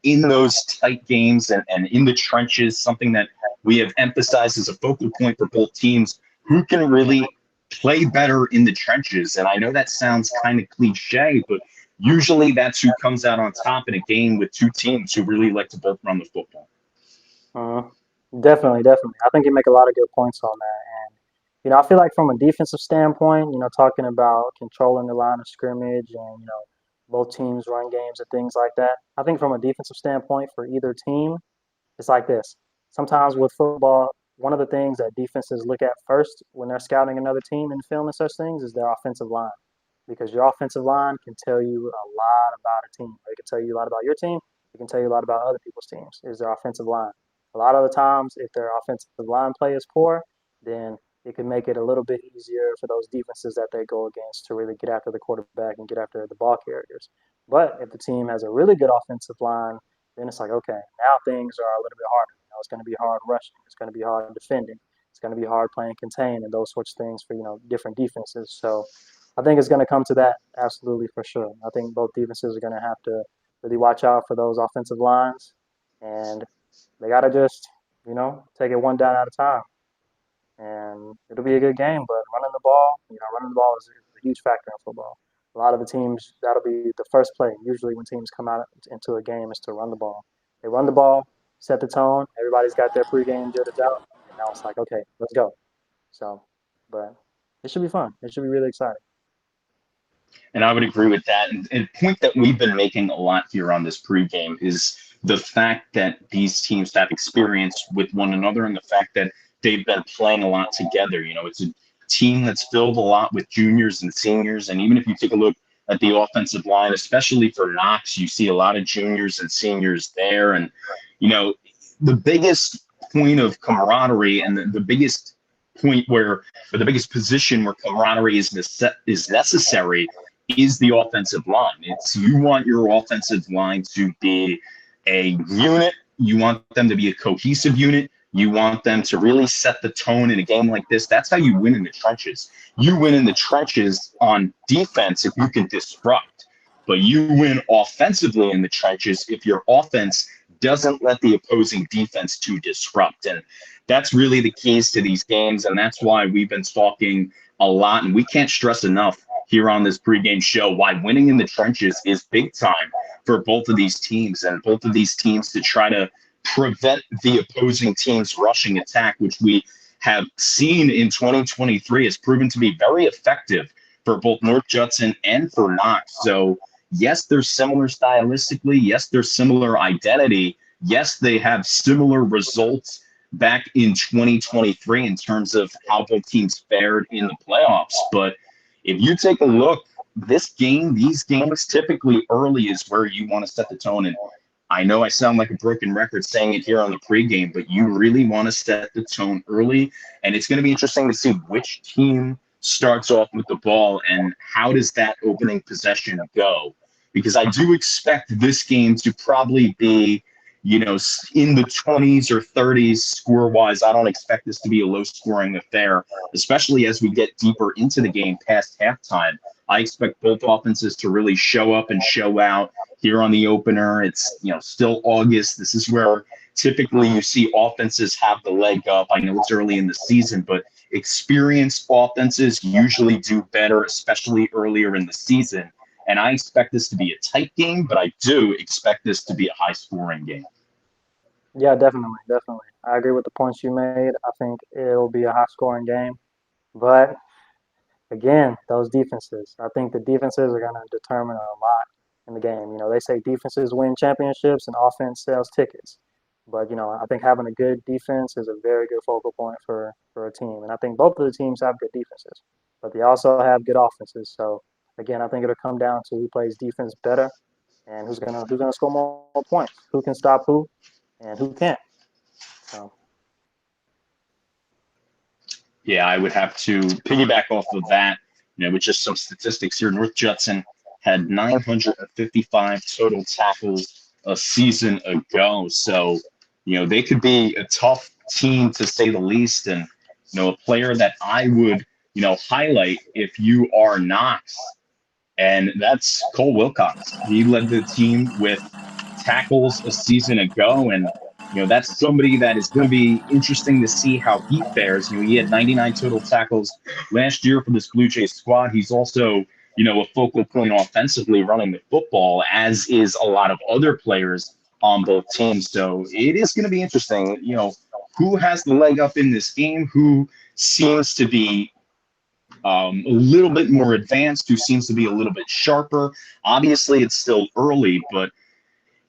in those tight games and in the trenches, something that we have emphasized as a focal point for both teams, who can really play better in the trenches. And I know that sounds kind of cliche, but usually that's who comes out on top in a game with two teams who really like to both run the football. Definitely. I think you make a lot of good points on that. And, I feel like from a defensive standpoint, talking about controlling the line of scrimmage and, both teams run games and things like that. I think from a defensive standpoint for either team, it's like this. Sometimes with football, one of the things that defenses look at first when they're scouting another team and film and such things is their offensive line. Because your offensive line can tell you a lot about a team. It can tell you a lot about your team. It can tell you a lot about other people's teams, is their offensive line. A lot of the times, if their offensive line play is poor, then it can make it a little bit easier for those defenses that they go against to really get after the quarterback and get after the ball carriers. But if the team has a really good offensive line, then it's like, okay, now things are a little bit harder. It's going to be hard rushing. It's going to be hard defending. It's going to be hard playing contain and those sorts of things for, different defenses. So I think it's going to come to that, absolutely, for sure. I think both defenses are going to have to really watch out for those offensive lines, and they got to just, take it one down at a time. And it'll be a good game, but running the ball is a huge factor in football. A lot of the teams, that'll be the first play. Usually when teams come out into a game is to run the ball. They run the ball, set the tone. Everybody's got their pregame jitters out. And now it's like, okay, let's go. So, but it should be fun. It should be really exciting. And I would agree with that. And a point that we've been making a lot here on this pregame is the fact that these teams have experience with one another and the fact that they've been playing a lot together. It's a team that's filled a lot with juniors and seniors. And even if you take a look at the offensive line, especially for Knox, you see a lot of juniors and seniors there. And, the biggest point of camaraderie and the biggest point or the biggest position where camaraderie is necessary is the offensive line. You want your offensive line to be a unit. You want them to be a cohesive unit. You want them to really set the tone in a game like this. That's how you win in the trenches. You win in the trenches on defense if you can disrupt, but you win offensively in the trenches if your offense doesn't let the opposing defense to disrupt. And that's really the keys to these games. And that's why we've been talking a lot. And we can't stress enough here on this pregame show why winning in the trenches is big time for both of these teams and both of these teams to try to prevent the opposing team's rushing attack, which we have seen in 2023 has proven to be very effective for both North Judson and for Knox. So yes, they're similar stylistically. Yes, they're similar identity. Yes, they have similar results back in 2023 in terms of how both teams fared in the playoffs. But if you take a look, these games typically early is where you want to set the tone. And I know I sound like a broken record saying it here on the pregame, but you really want to set the tone early. And it's going to be interesting to see which team starts off with the ball and how does that opening possession go? Because I do expect this game to probably be, in the 20s or 30s score-wise. I don't expect this to be a low-scoring affair, especially as we get deeper into the game past halftime. I expect both offenses to really show up and show out here on the opener. It's, still August. This is where typically you see offenses have the leg up. I know it's early in the season, but experienced offenses usually do better, especially earlier in the season. And I expect this to be a tight game, but I do expect this to be a high-scoring game. Yeah, definitely. I agree with the points you made. I think it'll be a high-scoring game. But, again, those defenses. I think the defenses are going to determine a lot in the game. They say defenses win championships and offense sells tickets. But, I think having a good defense is a very good focal point for a team. And I think both of the teams have good defenses. But they also have good offenses. So, again, I think it'll come down to who plays defense better and who's gonna score more points, who can stop who, and who can't. So Yeah, I would have to piggyback off of that, with just some statistics here. North Judson had 955 total tackles a season ago. So, they could be a tough team to say the least. And, a player that I would, highlight if you are Knox, and that's Cole Wilcox. He led the team with tackles a season ago, and that's somebody that is going to be interesting to see how he fares. He had 99 total tackles last year for this Blue Jays squad. He's also a focal point offensively running the football, as is a lot of other players on both teams. So it is going to be interesting. Who has the leg up in this game? Who seems to be a little bit more advanced, who seems to be a little bit sharper. Obviously, it's still early, but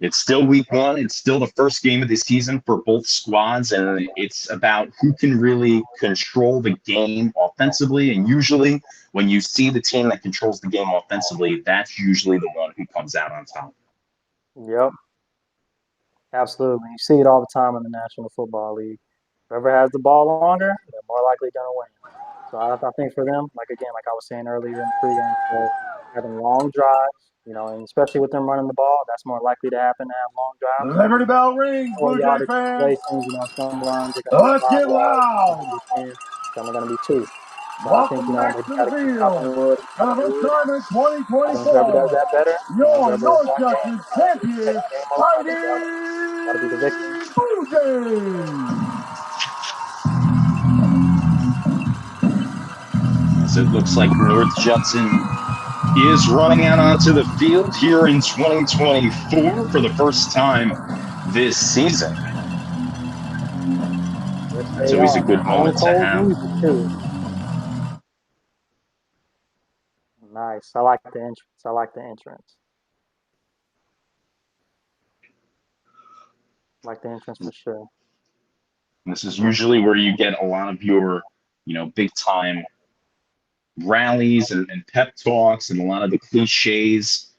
it's still week one. It's still the first game of the season for both squads, and it's about who can really control the game offensively. And usually, when you see the team that controls the game offensively, that's usually the one who comes out on top. Yep. Absolutely. You see it all the time in the National Football League. Whoever has the ball longer, they're more likely going to win. So I think for them, like I was saying earlier in the pregame, so having long drives, and especially with them running the ball, that's more likely to happen to have long drives. Liberty Bell rings, Blue Jay fans. Some runs are going to be Let's 5 get yards, loud. some are going to be 2. So I think, Welcome back maybe to got the to keep knocking field wood, for the first time in whoever does 2024. that better, Your whoever North that Judson game take champion, the game over, I think got to be the victor. Fighting Blue Jays. As it looks like North Judson is running out onto the field here in 2024 for the first time this season. Yes, That's they always a are. good moment to Cold have. music too. Nice. I like the entrance. Like the entrance for sure. This is usually where you get a lot of your, big time rallies and pep talks and a lot of the cliches.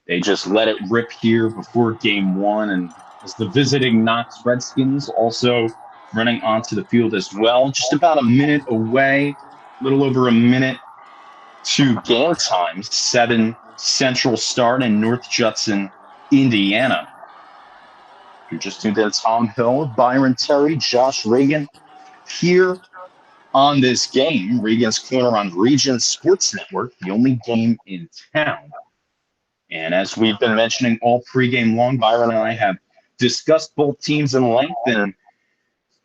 They just let it rip here before game one. And as the visiting Knox Redskins also running onto the field as well, just about a minute away, a little over a minute to game time, 7 Central start in North Judson, Indiana. If you're just tuned in, Tom Hill, Byron Terry, Josh Reagan here on this game. Reagan's Corner on Region Sports Network, the only game in town. And as we've been mentioning all pregame long, Byron and I have discussed both teams in length. And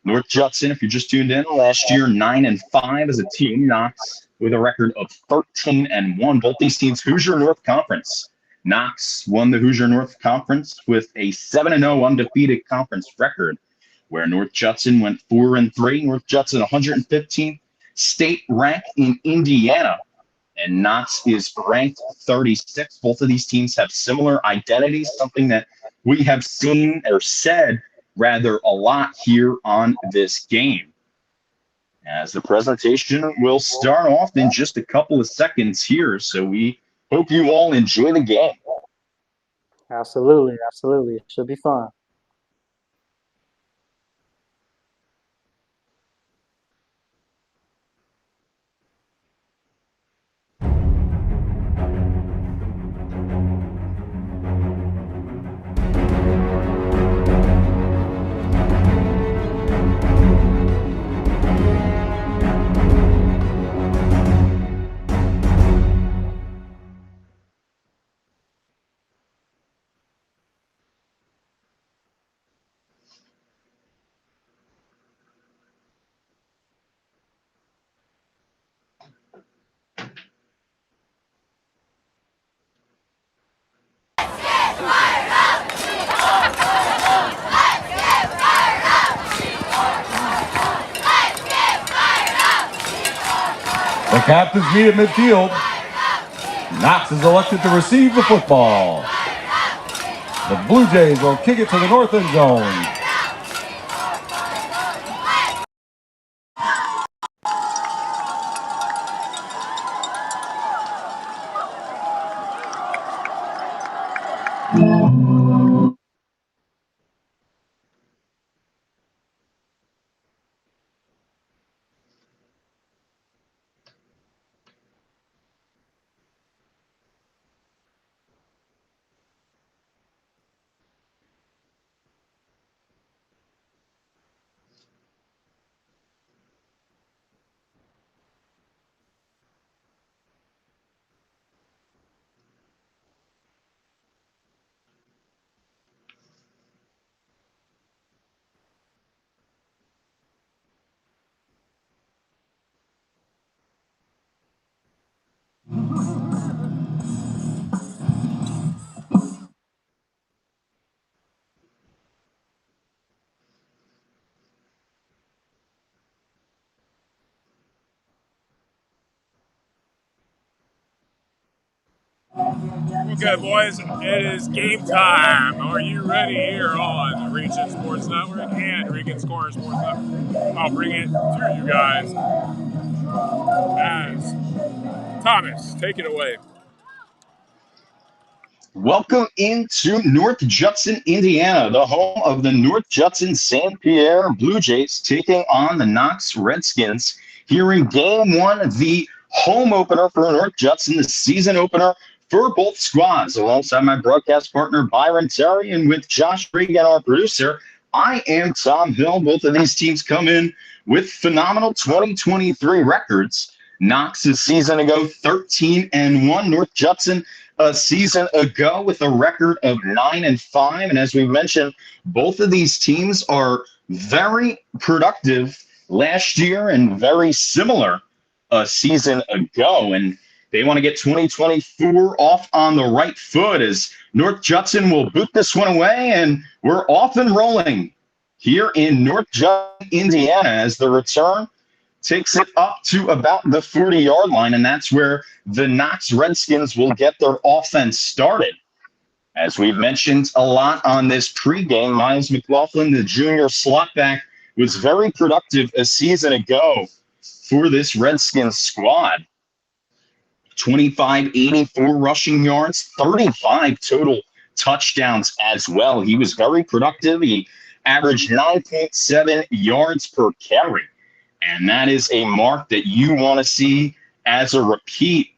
North Judson, if you're just tuned in, last year 9-5 as a team. Knox with a record of 13-1. Both these teams, Hoosier North Conference. Knox won the Hoosier North Conference with a 7-0 undefeated conference record, where North Judson went 4-3. North Judson 115th state rank in Indiana, and Knox is ranked 36. Both of these teams have similar identities, something that we have seen or said rather a lot here on this game. As the presentation will start off in just a couple of seconds here, so we hope you all enjoy the game. Absolutely. It should be fun. The captains meet at midfield. Knox is elected to receive the football. The Blue Jays will kick it to the north end zone. Well, good, boys. It is game time. Are you ready here on Region Sports Network and Regan Scorer Sports Network? I'll bring it to you guys as Thomas, take it away. Welcome into North Judson, Indiana, the home of the North Judson St. Pierre Blue Jays taking on the Knox Redskins here in Game 1, the home opener for North Judson, the season opener for both squads. Alongside my broadcast partner, Byron Terry, and with Josh Regan, our producer, I am Tom Hill. Both of these teams come in with phenomenal 2023 records. Knox a season ago, 13-1. North Judson a season ago with a record of 9-5. And as we mentioned, both of these teams are very productive last year and very similar a season ago. And they want to get 2024 off on the right foot as North Judson will boot this one away. And we're off and rolling here in North Judson, Indiana, as the return takes it up to about the 40-yard line, and that's where the Knox Redskins will get their offense started. As we've mentioned a lot on this pregame, Miles McLaughlin, the junior slot back, was very productive a season ago for this Redskins squad. 85-84 rushing yards, 35 total touchdowns as well. He was very productive. He averaged 9.7 yards per carry. And that is a mark that you want to see as a repeat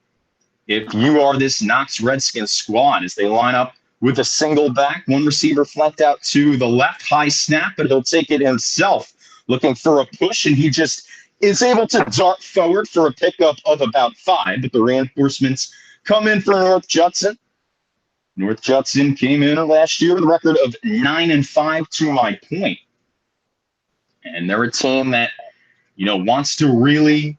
if you are this Knox Redskins squad, as they line up with a single back, one receiver flanked out to the left, high snap, but he'll take it himself, looking for a push, and he just is able to dart forward for a pickup of about 5, but the reinforcements come in for North Judson. North Judson came in last year with a record of 9-5 to my point. And they're a team that wants to really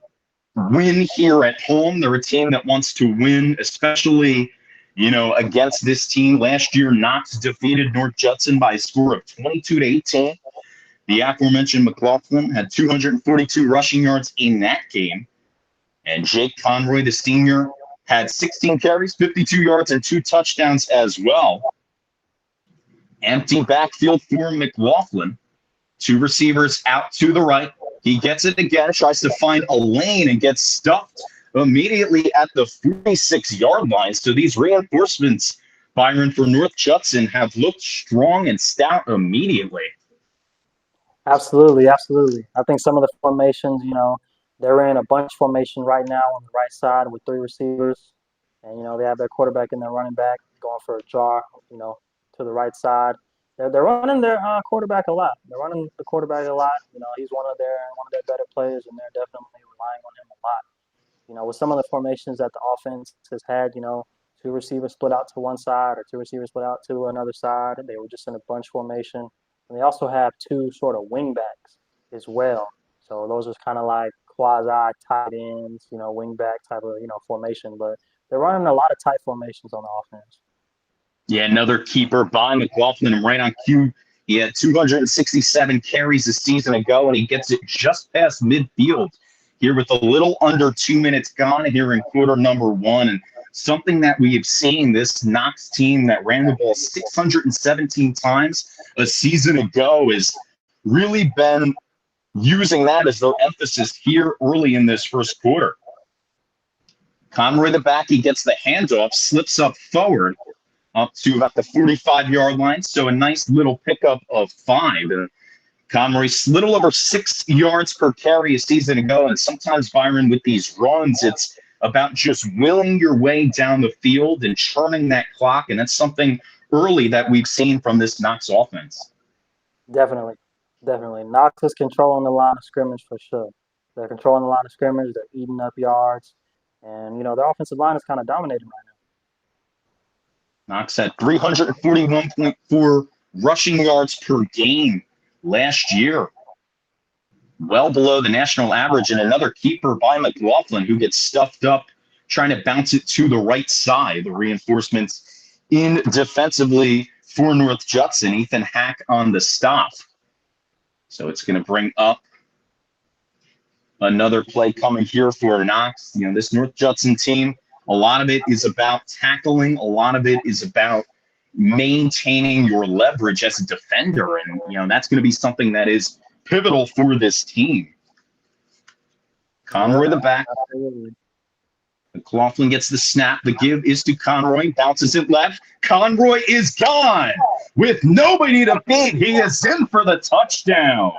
win here at home. They're a team that wants to win, especially, against this team. Last year, Knox defeated North Judson by a score of 22-18. The aforementioned McLaughlin had 242 rushing yards in that game. And Jake Conroy, the senior, had 16 carries, 52 yards, and 2 touchdowns as well. Empty backfield for McLaughlin. 2 receivers out to the right. He gets it again, tries to find a lane, and gets stuffed immediately at the 46-yard line. So these reinforcements, Byron, for North Judson have looked strong and stout immediately. Absolutely. I think some of the formations, they're in a bunch formation right now on the right side with 3 receivers. And, they have their quarterback and their running back going for a draw, to the right side. They're running their quarterback a lot. They're running the quarterback a lot. He's one of their better players, and they're definitely relying on him a lot. With some of the formations that the offense has had, 2 receivers split out to one side or 2 receivers split out to another side. They were just in a bunch formation. And they also have 2 sort of wing backs as well. So those are kind of like quasi tight ends, wing back type of, formation. But they're running a lot of tight formations on the offense. Yeah, another keeper by McLaughlin, right on cue. He had 267 carries a season ago, and he gets it just past midfield here with a little under 2 minutes gone here in quarter number 1. And something that we have seen, this Knox team that ran the ball 617 times a season ago has really been using that as their emphasis here early in this first quarter. Conroy the back, he gets the handoff, slips up forward, up to about the 45-yard line. So a nice little pickup of 5. And Conroy's a little over 6 yards per carry a season ago. And sometimes, Byron, with these runs, it's about just willing your way down the field and churning that clock. And that's something early that we've seen from this Knox offense. Definitely. Knox is controlling the line of scrimmage for sure. They're controlling the line of scrimmage. They're eating up yards. And, their offensive line is kind of dominating right now. Knox had 341.4 rushing yards per game last year. Well below the national average, and another keeper by McLaughlin who gets stuffed up trying to bounce it to the right side. The reinforcements in defensively for North Judson. Ethan Hack on the stop. So it's going to bring up another play coming here for Knox. This North Judson team A lot of it is about tackling. A lot of it is about maintaining your leverage as a defender. And, that's going to be something that is pivotal for this team. Conroy, the back. Absolutely. McLaughlin gets the snap. The give is to Conroy. Bounces it left. Conroy is gone. With nobody to beat, he is in for the touchdown.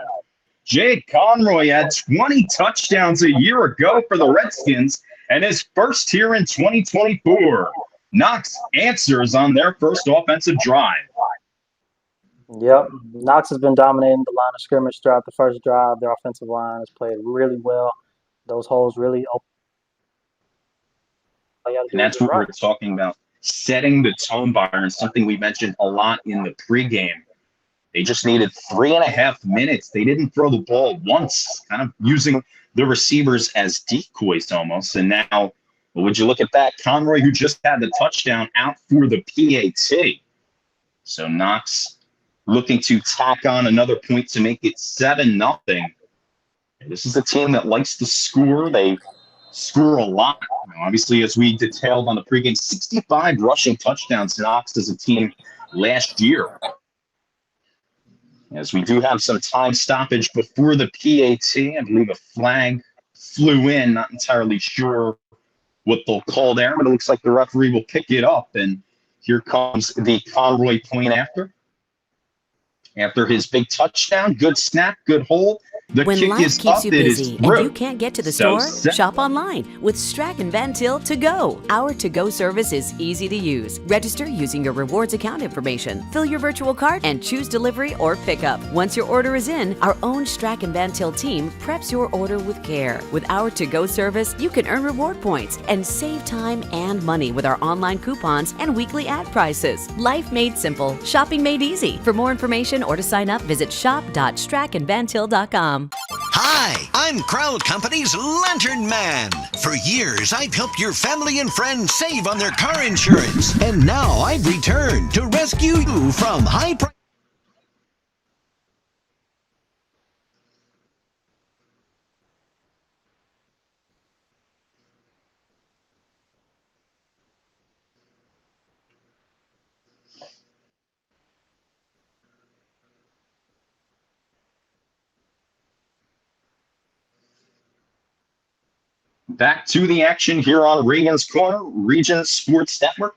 Jake Conroy had 20 touchdowns a year ago for the Redskins and his first here in 2024. Knox answers on their first offensive drive. Yep. Knox has been dominating the line of scrimmage throughout the first drive. Their offensive line has played really well. Those holes really open. And that's what we're talking about. Setting the tone, Byron, something we mentioned a lot in the pregame. They just needed 3.5 minutes. They didn't throw the ball once, kind of using the receivers as decoys almost. And now, would you look at that? Conroy, who just had the touchdown, out for the PAT. So Knox looking to tack on another point to make it 7-0. This is a team that likes to score. They score a lot. Obviously, as we detailed on the pregame, 65 rushing touchdowns Knox as a team last year. As we do have some time stoppage before the PAT, I believe a flag flew in. Not entirely sure what they'll call there, but it looks like the referee will pick it up. And here comes the Conroy point after. After his big touchdown, good snap, good hold. The When kick life is keeps up, you it is busy through. and you can't get to the So store, shop online with Strachan Van Til to go. Our to-go service is easy to use. Register using your rewards account information, fill your virtual card, and choose delivery or pickup. Once your order is in, our own Strachan Van Til team preps your order with care. With our to-go service, you can earn reward points and save time and money with our online coupons and weekly ad prices. Life made simple, shopping made easy. For more information or to sign up, visit shop.strachanvantil.com. Hi, I'm Crowd Company's Lantern Man. For years, I've helped your family and friends save on their car insurance. And now I've returned to rescue you from high prices. Back to the action here on Reagan's Corner, Region Sports Network.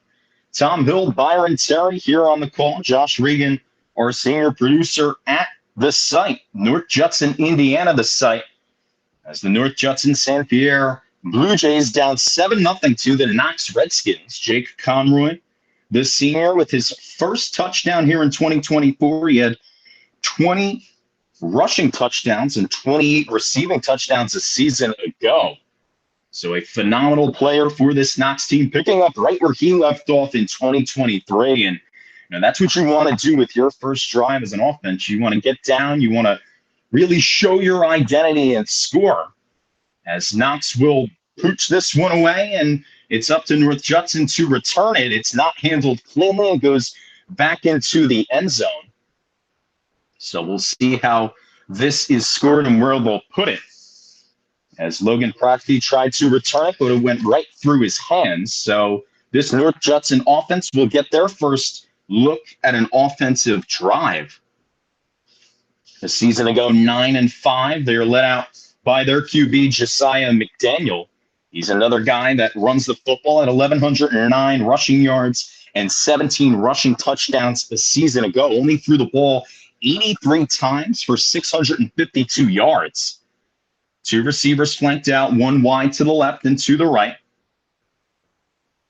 Tom Hill, Byron Terry here on the call. Josh Regan, our senior producer at the site. North Judson, Indiana, the site. As the North Judson St. Pierre Blue Jays down 7-0 to the Knox Redskins. Jake Conroy, the senior, with his first touchdown here in 2024. He had 20 rushing touchdowns and 28 receiving touchdowns a season ago. So a phenomenal player for this Knox team, picking up right where he left off in 2023. And that's what you want to do with your first drive as an offense. You want to get down. You want to really show your identity and score. As Knox will pooch this one away, and it's up to North Judson to return it. It's not handled cleanly. It goes back into the end zone. So we'll see how this is scored and where they'll put it. As Logan Procty tried to return it, but it went right through his hands. So this North Judson offense will get their first look at an offensive drive. A season ago, 9-5. They are led out by their QB, Josiah McDaniel. He's another guy that runs the football at 1,109 rushing yards and 17 rushing touchdowns a season ago. Only threw the ball 83 times for 652 yards. Two receivers flanked out, one wide to the left and to the right.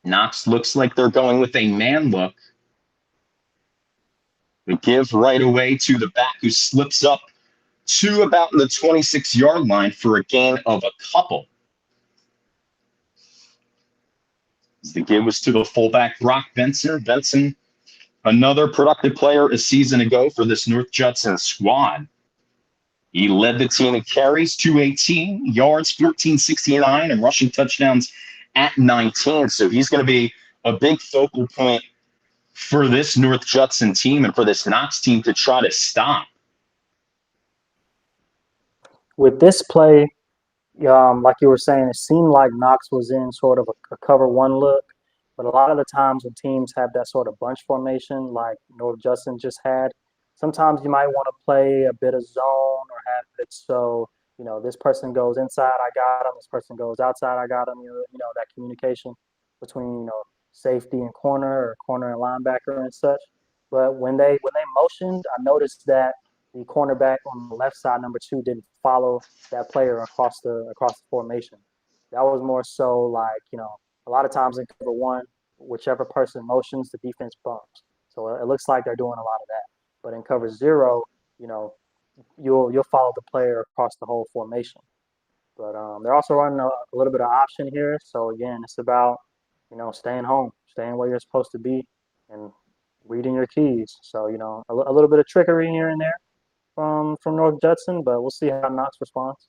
Knox looks like they're going with a man look. The give right away to the back, who slips up to about the 26-yard line for a gain of a couple. The give was to the fullback, Brock Benson. Benson, another productive player a season ago for this North Judson squad. He led the team in carries, 218, yards, 1469, and rushing touchdowns at 19. So he's going to be a big focal point for this North Judson team and for this Knox team to try to stop. With this play, Like you were saying, it seemed like Knox was in sort of a cover one look, but a lot of the times when teams have that sort of bunch formation, like North Judson just had, sometimes you might want to play a bit of zone or have it so this person goes inside, I got him. This person goes outside, I got him. That communication between safety and corner or corner and linebacker and such. But when they motioned, I noticed that the cornerback on the left side, number two, didn't follow that player across the formation. That was more so like, a lot of times in cover one, whichever person motions, the defense bumps. So it looks like they're doing a lot of that. But in cover zero, you know, you'll follow the player across the whole formation. But they're also running a little bit of option here. So again, it's about staying home, staying where you're supposed to be, and reading your keys. So a little bit of trickery here and there from North Judson, but we'll see how Knox responds.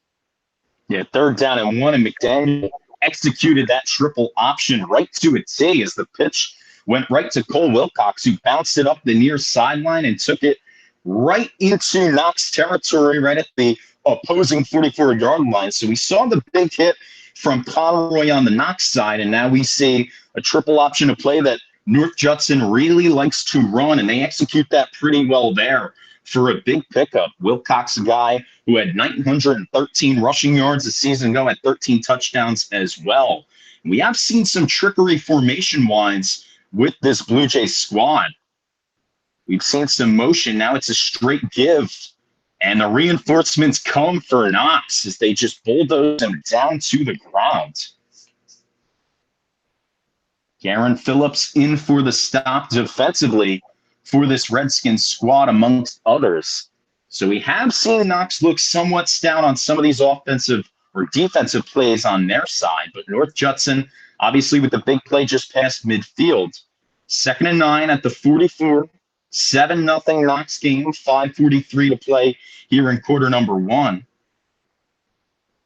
Yeah, 3rd down and 1, and McDaniel executed that triple option right to a T as the pitch went right to Cole Wilcox, who bounced it up the near sideline and took it right into Knox territory, right at the opposing 44-yard line. So we saw the big hit from Conroy on the Knox side, and now we see a triple option to play that North Judson really likes to run, and they execute that pretty well there for a big pickup. Wilcox, a guy who had 913 rushing yards a season ago, had 13 touchdowns as well. We have seen some trickery formation-wise with this Blue Jays squad. We've seen some motion. Now it's a straight give, and the reinforcements come for Knox as they just bulldoze him down to the ground. Garen Phillips in for the stop defensively for this Redskins squad, amongst others. So we have seen Knox look somewhat stout on some of these offensive or defensive plays on their side, but North Judson, obviously with the big play just past midfield, 2nd and 9 at the 44, 7-0 Knox game, 5:43 to play here in quarter number 1.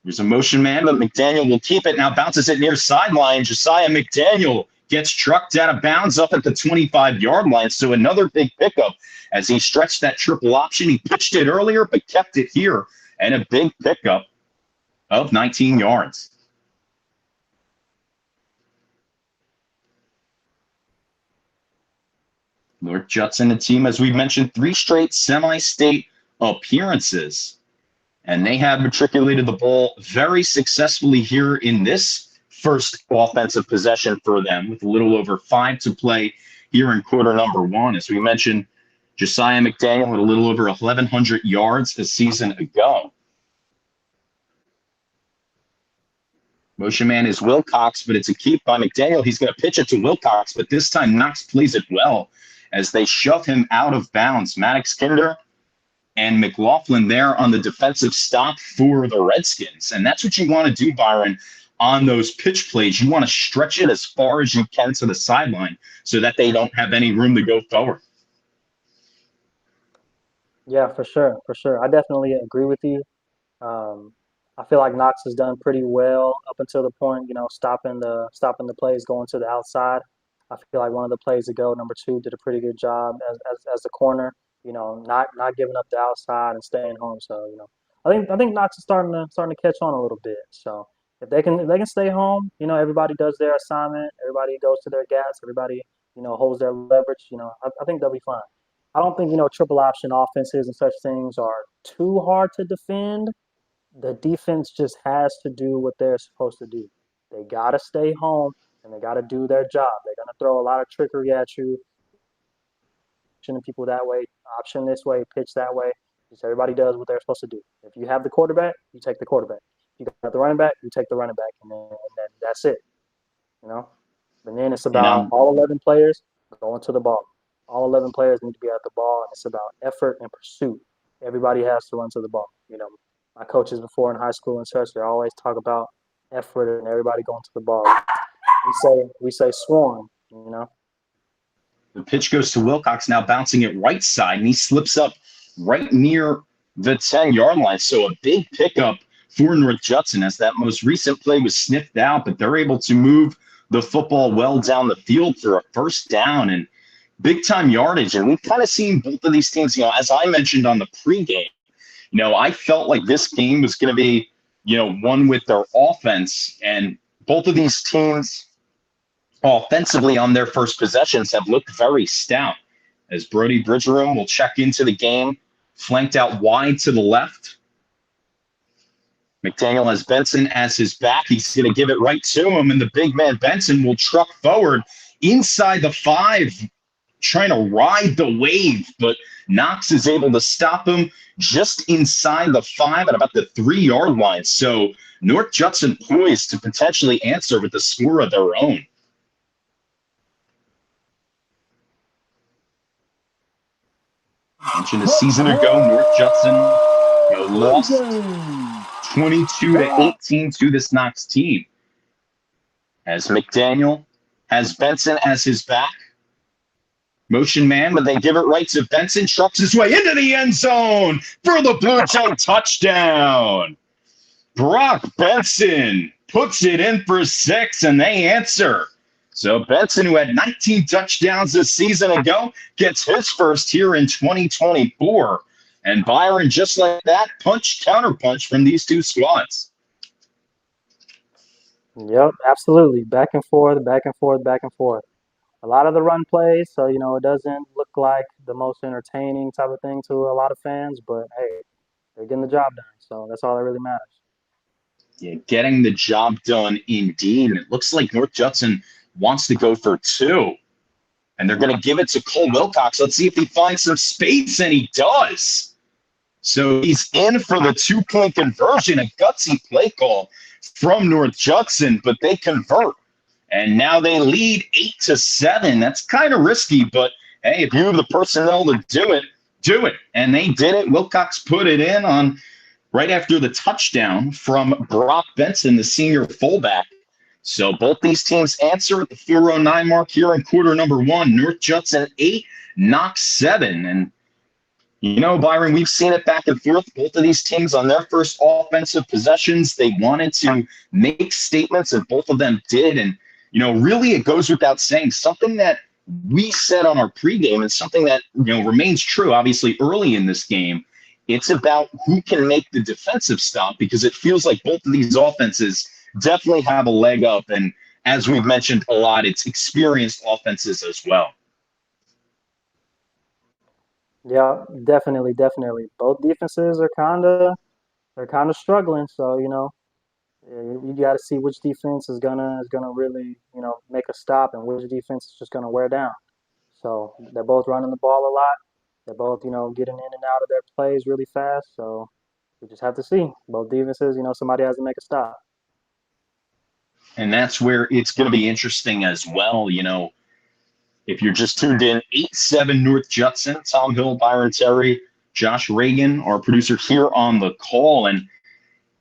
There's a motion man, but McDaniel will keep it. Now bounces it near sideline. Josiah McDaniel gets trucked out of bounds up at the 25-yard line. So another big pickup as he stretched that triple option. He pitched it earlier, but kept it here. And a big pickup of 19 yards. North Judson, a team, as we've mentioned, 3 straight semi-state appearances. And they have matriculated the ball very successfully here in this first offensive possession for them, with a little over 5 to play here in quarter number 1. As we mentioned, Josiah McDaniel had a little over 1,100 yards a season ago. Motion man is Wilcox, but it's a keep by McDaniel. He's going to pitch it to Wilcox, but this time Knox plays it well as they shove him out of bounds. Maddox Kinder and McLaughlin there on the defensive stop for the Redskins. And that's what you want to do, Byron, on those pitch plays. You want to stretch it as far as you can to the sideline so that they don't have any room to go forward. Yeah, for sure, for sure. I definitely agree with you. I feel like Knox has done pretty well up until the point, stopping the plays going to the outside. I feel like one of the plays ago, number 2, did a pretty good job as the corner, not giving up the outside and staying home. So, I think Knox is starting to catch on a little bit. So if they can stay home, everybody does their assignment, everybody goes to their gas, everybody, holds their leverage, I think they'll be fine. I don't think, triple option offenses and such things are too hard to defend. The defense just has to do what they're supposed to do. They got to stay home and they got to do their job. They're going to throw a lot of trickery at you, optioning people that way, option this way, pitch that way. Just everybody does what they're supposed to do. If you have the quarterback, you take the quarterback. If you got the running back, you take the running back, and then that's it. And then it's about all 11 players going to the ball. All 11 players need to be at the ball, and it's about effort and pursuit. Everybody has to run to the ball. My coaches before in high school and such, they always talk about effort and everybody going to the ball. We say swarm, The pitch goes to Wilcox, now bouncing it right side, and he slips up right near the 10-yard line. So a big pickup for North Judson as that most recent play was sniffed out, but they're able to move the football well down the field for a first down and big-time yardage. And we've kind of seen both of these teams, as I mentioned on the pregame, I felt like this game was going to be one with their offense. And both of these teams offensively on their first possessions have looked very stout, as Brody Bridgeroom will check into the game, flanked out wide to the left. McDaniel has Benson as his back. He's going to give it right to him, and the big man Benson will truck forward inside the 5, trying to ride the wave, but Knox is able to stop him just inside the 5 at about the 3-yard line. So North Judson poised to potentially answer with a score of their own. Mentioned a season ago, North Judson lost 22-18 to this Knox team, as McDaniel has Benson as his back. Motion man, but they give it right to Benson. Trucks his way into the end zone for the Blue Jay touchdown. Brock Benson puts it in for 6, and they answer. So Benson, who had 19 touchdowns a season ago, gets his first here in 2024. And Byron, just like that, counterpunch from these two squads. Yep, absolutely. Back and forth, back and forth, back and forth. A lot of the run plays, so, it doesn't look like the most entertaining type of thing to a lot of fans, but hey, they're getting the job done, so that's all that really matters. Yeah, getting the job done indeed. And it looks like North Judson wants to go for 2. And they're going to give it to Cole Wilcox. Let's see if he finds some space, and he does. So he's in for the 2-point conversion, a gutsy play call from North Judson, but they convert. And now they lead 8-7. That's kind of risky, but hey, if you have the personnel to do it, do it. And they did it. Wilcox put it in on right after the touchdown from Brock Benson, the senior fullback. So both these teams answer at the 4:09 mark here in quarter number 1. North Judson 8, Knox 7. And Byron, we've seen it back and forth. Both of these teams on their first offensive possessions, they wanted to make statements, and both of them did. And really, it goes without saying, something that we said on our pregame and something that, remains true, obviously, early in this game. It's about who can make the defensive stop, because it feels like both of these offenses definitely have a leg up. And as we've mentioned a lot, it's experienced offenses as well. Yeah, definitely. Both defenses are kind of struggling, so, you got to see which defense is gonna really make a stop, and which defense is just gonna wear down. So they're both running the ball a lot. They're both getting in and out of their plays really fast. So we just have to see both defenses. Somebody has to make a stop. And that's where it's going to be interesting as well. If you're just tuned in, 8-7 North Judson. Tom Hill, Byron Terry, Josh Reagan, our producer here on the call, and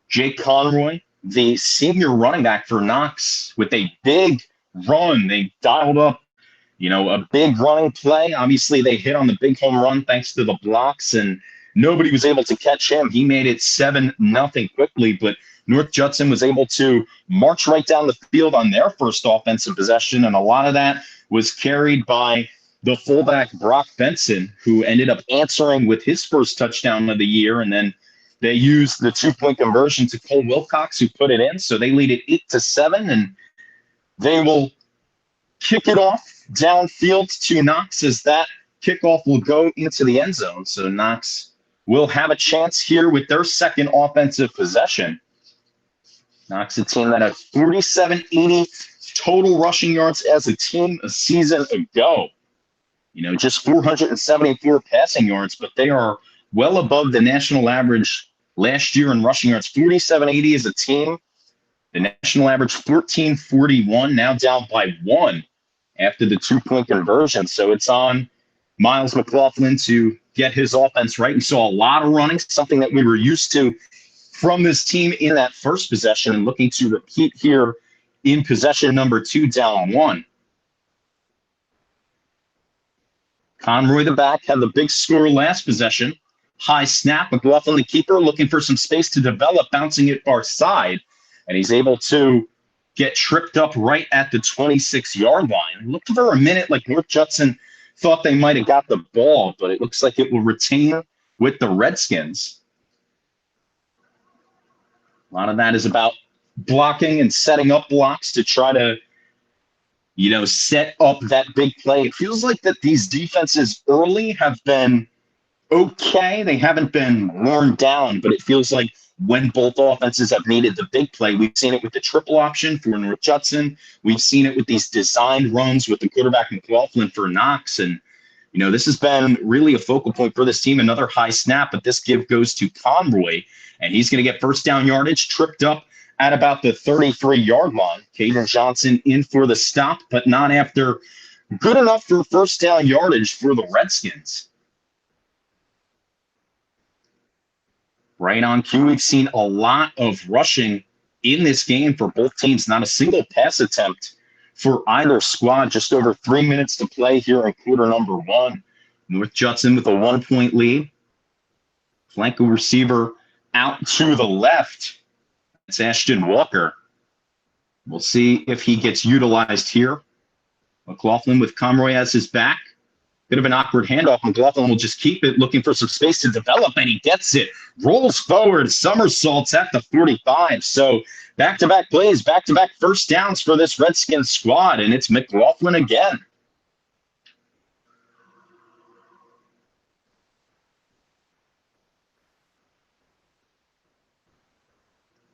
Jake Conroy, the senior running back for Knox, with a big run. They dialed up, a big running play. Obviously, they hit on the big home run thanks to the blocks, and nobody was able to catch him. He made it 7-0 quickly, but North Judson was able to march right down the field on their first offensive possession, and a lot of that was carried by the fullback Brock Benson, who ended up answering with his first touchdown of the year, and then they used the 2-point conversion to Cole Wilcox, who put it in. So they lead it 8-7, and they will kick it off downfield to Knox, as that kickoff will go into the end zone. So Knox will have a chance here with their second offensive possession. Knox, a team that had 4780 total rushing yards as a team a season ago. Just 474 passing yards, but they are well above the national average last year in rushing yards. 4780 as a team. The national average 1441, now down by 1 after the 2-point conversion. So it's on Miles McLaughlin to get his offense right. We saw a lot of running, something that we were used to from this team in that first possession, and looking to repeat here in possession number 2, down 1. Conroy, the back, had the big score last possession. High snap. McLaughlin, the keeper, looking for some space to develop, bouncing it far side. And he's able to get tripped up right at the 26-yard line. It looked for a minute like North Judson thought they might have got the ball, but it looks like it will retain with the Redskins. lot of that is about blocking and setting up blocks to try to, set up that big play. It feels like that these defenses early have been okay. They haven't been worn down, but it feels like when both offenses have needed the big play, we've seen it with the triple option for North Judson. We've seen it with these designed runs with the quarterback McLaughlin for Knox. And, this has been really a focal point for this team. Another high snap, but this give goes to Conroy, and he's going to get first down yardage, tripped up at about the 33-yard line. Caden Johnson in for the stop, but not after good enough for first down yardage for the Redskins. Right on cue, we've seen a lot of rushing in this game for both teams. Not a single pass attempt for either squad. Just over 3 minutes to play here in quarter number 1. North Judson with a 1-point lead. Flanker receiver out to the left. It's Ashton Walker. We'll see if he gets utilized here. McLaughlin with Conroy as his back. Bit of an awkward handoff. McLaughlin will just keep it, looking for some space to develop, and he gets it. Rolls forward, somersaults at the 45. So back-to-back plays, back-to-back first downs for this Redskins squad, and it's McLaughlin again.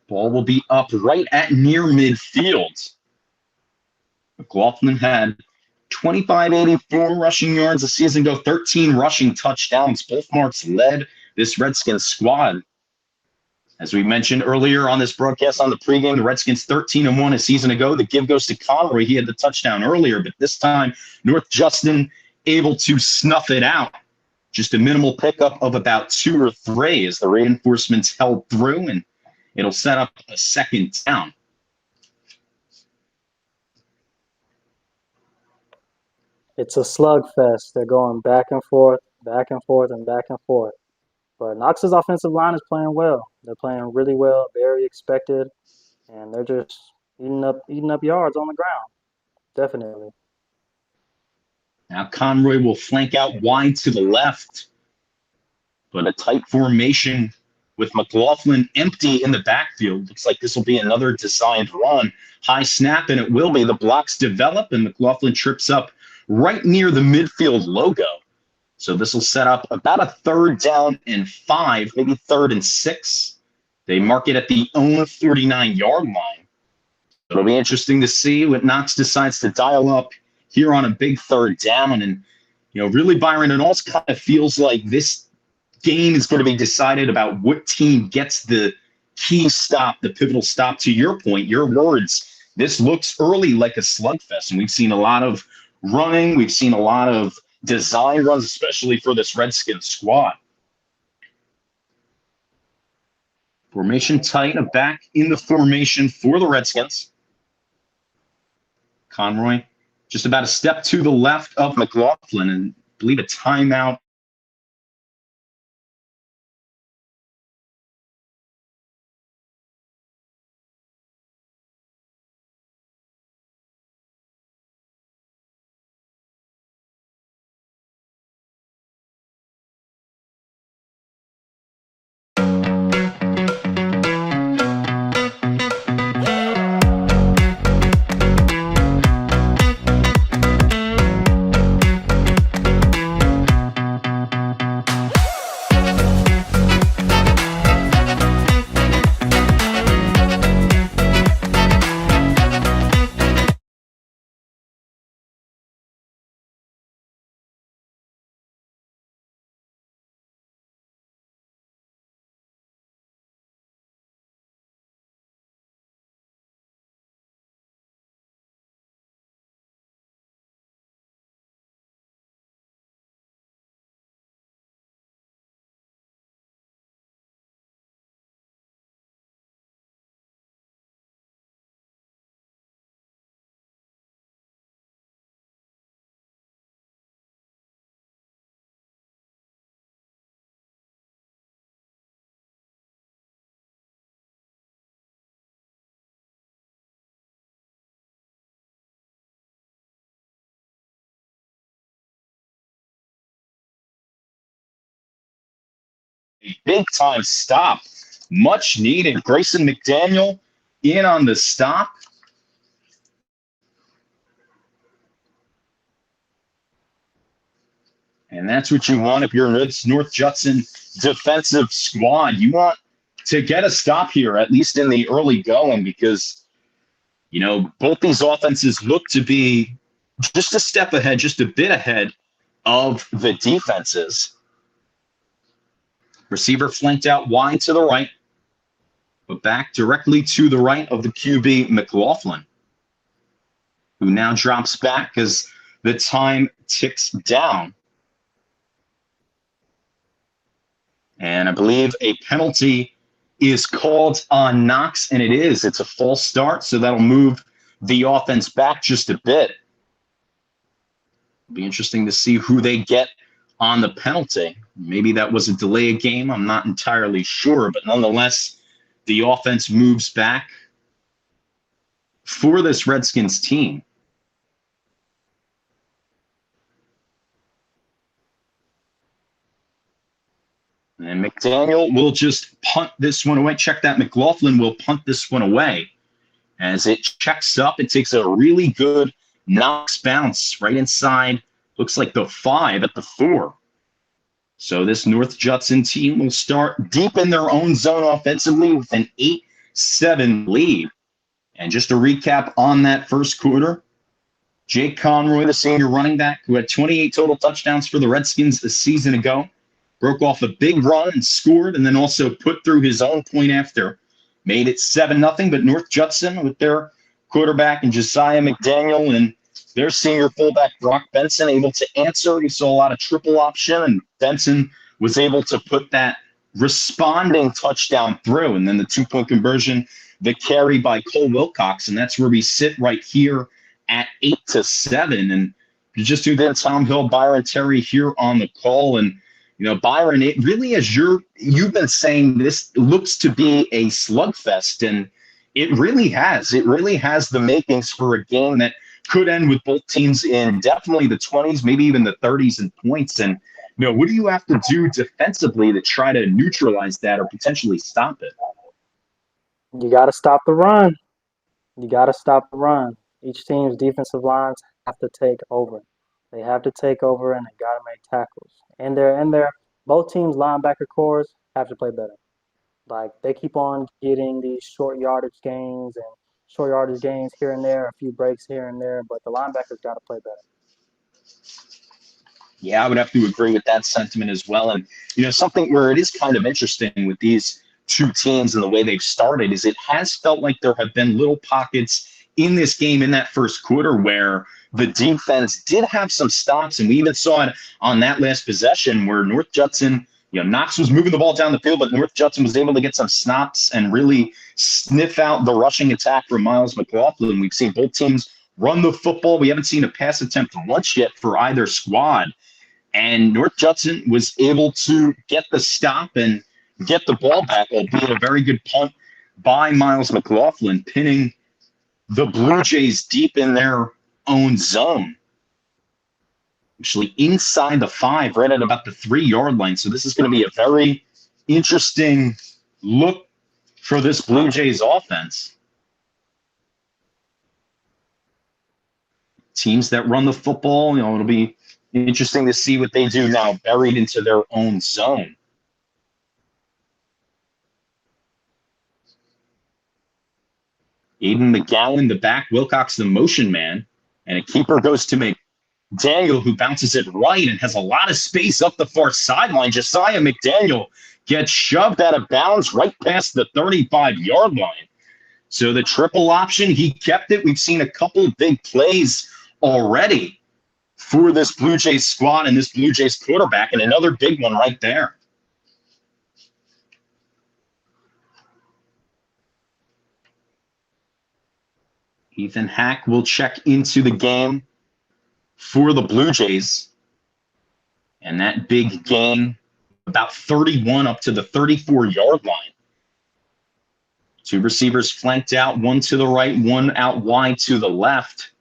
Ball will be up right at near midfield. McLaughlin had 25-84 rushing yards a season ago, 13 rushing touchdowns. Both marks led this Redskins squad. As we mentioned earlier on this broadcast on the pregame, the Redskins 13-1 a season ago. The give goes to Conroy. He had the touchdown earlier, but this time North Judson able to snuff it out. Just a minimal pickup of about 2 or 3 as the reinforcements held through, and it'll set up a second down. It's a slugfest. They're going back and forth, and back and forth. But Knox's offensive line is playing well. They're playing really well, very expected, and they're just eating up yards on the ground. Definitely. Now Conroy will flank out wide to the left, but a tight formation with McLaughlin empty in the backfield. Looks like this will be another designed run. High snap, and it will be. The blocks develop, and McLaughlin trips up right near the midfield logo. So this will set up about a 3rd down and 5, maybe 3rd and 6. They mark it at the own 39-yard line. It'll be interesting to see what Knox decides to dial up here on a big 3rd down. And, really, Byron, it also kind of feels like this game is going to be decided about what team gets the key stop, the pivotal stop. To your point, your words, this looks early like a slugfest, and we've seen a lot of running. We've seen a lot of design runs, especially for this Redskins squad. Formation tight, back in the formation for the Redskins. Conroy just about a step to the left of McLaughlin, and I believe a timeout. A big-time stop much needed. Grayson McDaniel in on the stop. And that's what you want if you're this North Judson defensive squad. You want to get a stop here, at least in the early going, because, you know, both these offenses look to be just a step ahead, just a bit ahead of the defenses. Receiver flanked out wide to the right, but back directly to the right of the QB, McLaughlin, who now drops back as the time ticks down. And I believe a penalty is called on Knox, and it is. It's a false start, so that'll move the offense back just a bit. It'll be interesting to see who they get on the penalty. Maybe that was a delay of game. I'm not entirely sure, but nonetheless, the offense moves back for this Redskins team. And McDaniel will just punt this one away. Check that. McLaughlin will punt this one away. As it checks up, it takes a really good Knox bounce right inside. Looks like the 5 at the 4. So this North Judson team will start deep in their own zone offensively with an 8-7 lead. And just a recap on that first quarter, Jake Conroy, the senior running back, who had 28 total touchdowns for the Redskins a season ago, broke off a big run and scored, and then also put through his own point after. Made it 7-0, but North Judson with their quarterback and Josiah McDaniel and their senior fullback Brock Benson able to answer. You saw a lot of triple option, and Benson was able to put that responding touchdown through. And then the 2-point conversion, the carry by Cole Wilcox, and that's where we sit right here at 8-7. And just do then Tom Hill, Byron Terry here on the call. And you know, Byron, it really, as you've been saying, this looks to be a slugfest, and it really has. It really has the makings for a game that could end with both teams in definitely the 20s, maybe even the 30s in points. And, you know, what do you have to do defensively to try to neutralize that or potentially stop it? You got to stop the run. You got to stop the run. Each team's defensive lines have to take over. They have to take over, and they got to make tackles. And both teams' linebacker cores have to play better. Like, they keep on getting these short yardage gains here and there, a few breaks here and there, but the linebackers got to play better. Yeah, I would have to agree with that sentiment as well. And, you know, something where it is kind of interesting with these two teams and the way they've started is it has felt like there have been little pockets in this game in that first quarter where the defense did have some stops, and we even saw it on that last possession where North Judson, you know, Knox was moving the ball down the field, but North Judson was able to get some stops and really sniff out the rushing attack from Miles McLaughlin. We've seen both teams run the football. We haven't seen a pass attempt once yet for either squad. And North Judson was able to get the stop and get the ball back, albeit a very good punt by Miles McLaughlin, pinning the Blue Jays deep in their own zone. Actually inside the 5, right at about the 3-yard line. So this is going to be a very interesting look for this Blue Jays offense. Teams that run the football, you know, it'll be interesting to see what they do now, buried into their own zone. Aiden McGowan, the back, Wilcox, the motion man, and a keeper goes to McDaniel, who bounces it right and has a lot of space up the far sideline. Josiah McDaniel gets shoved out of bounds right past the 35-yard line. So the triple option, he kept it. We've seen a couple big plays already for this Blue Jays squad and this Blue Jays quarterback, and another big one right there. Ethan Hack will check into the game for the Blue Jays. And that big gain, about 31 up to the 34-yard line. Two receivers flanked out, one to the right, one out wide to the left.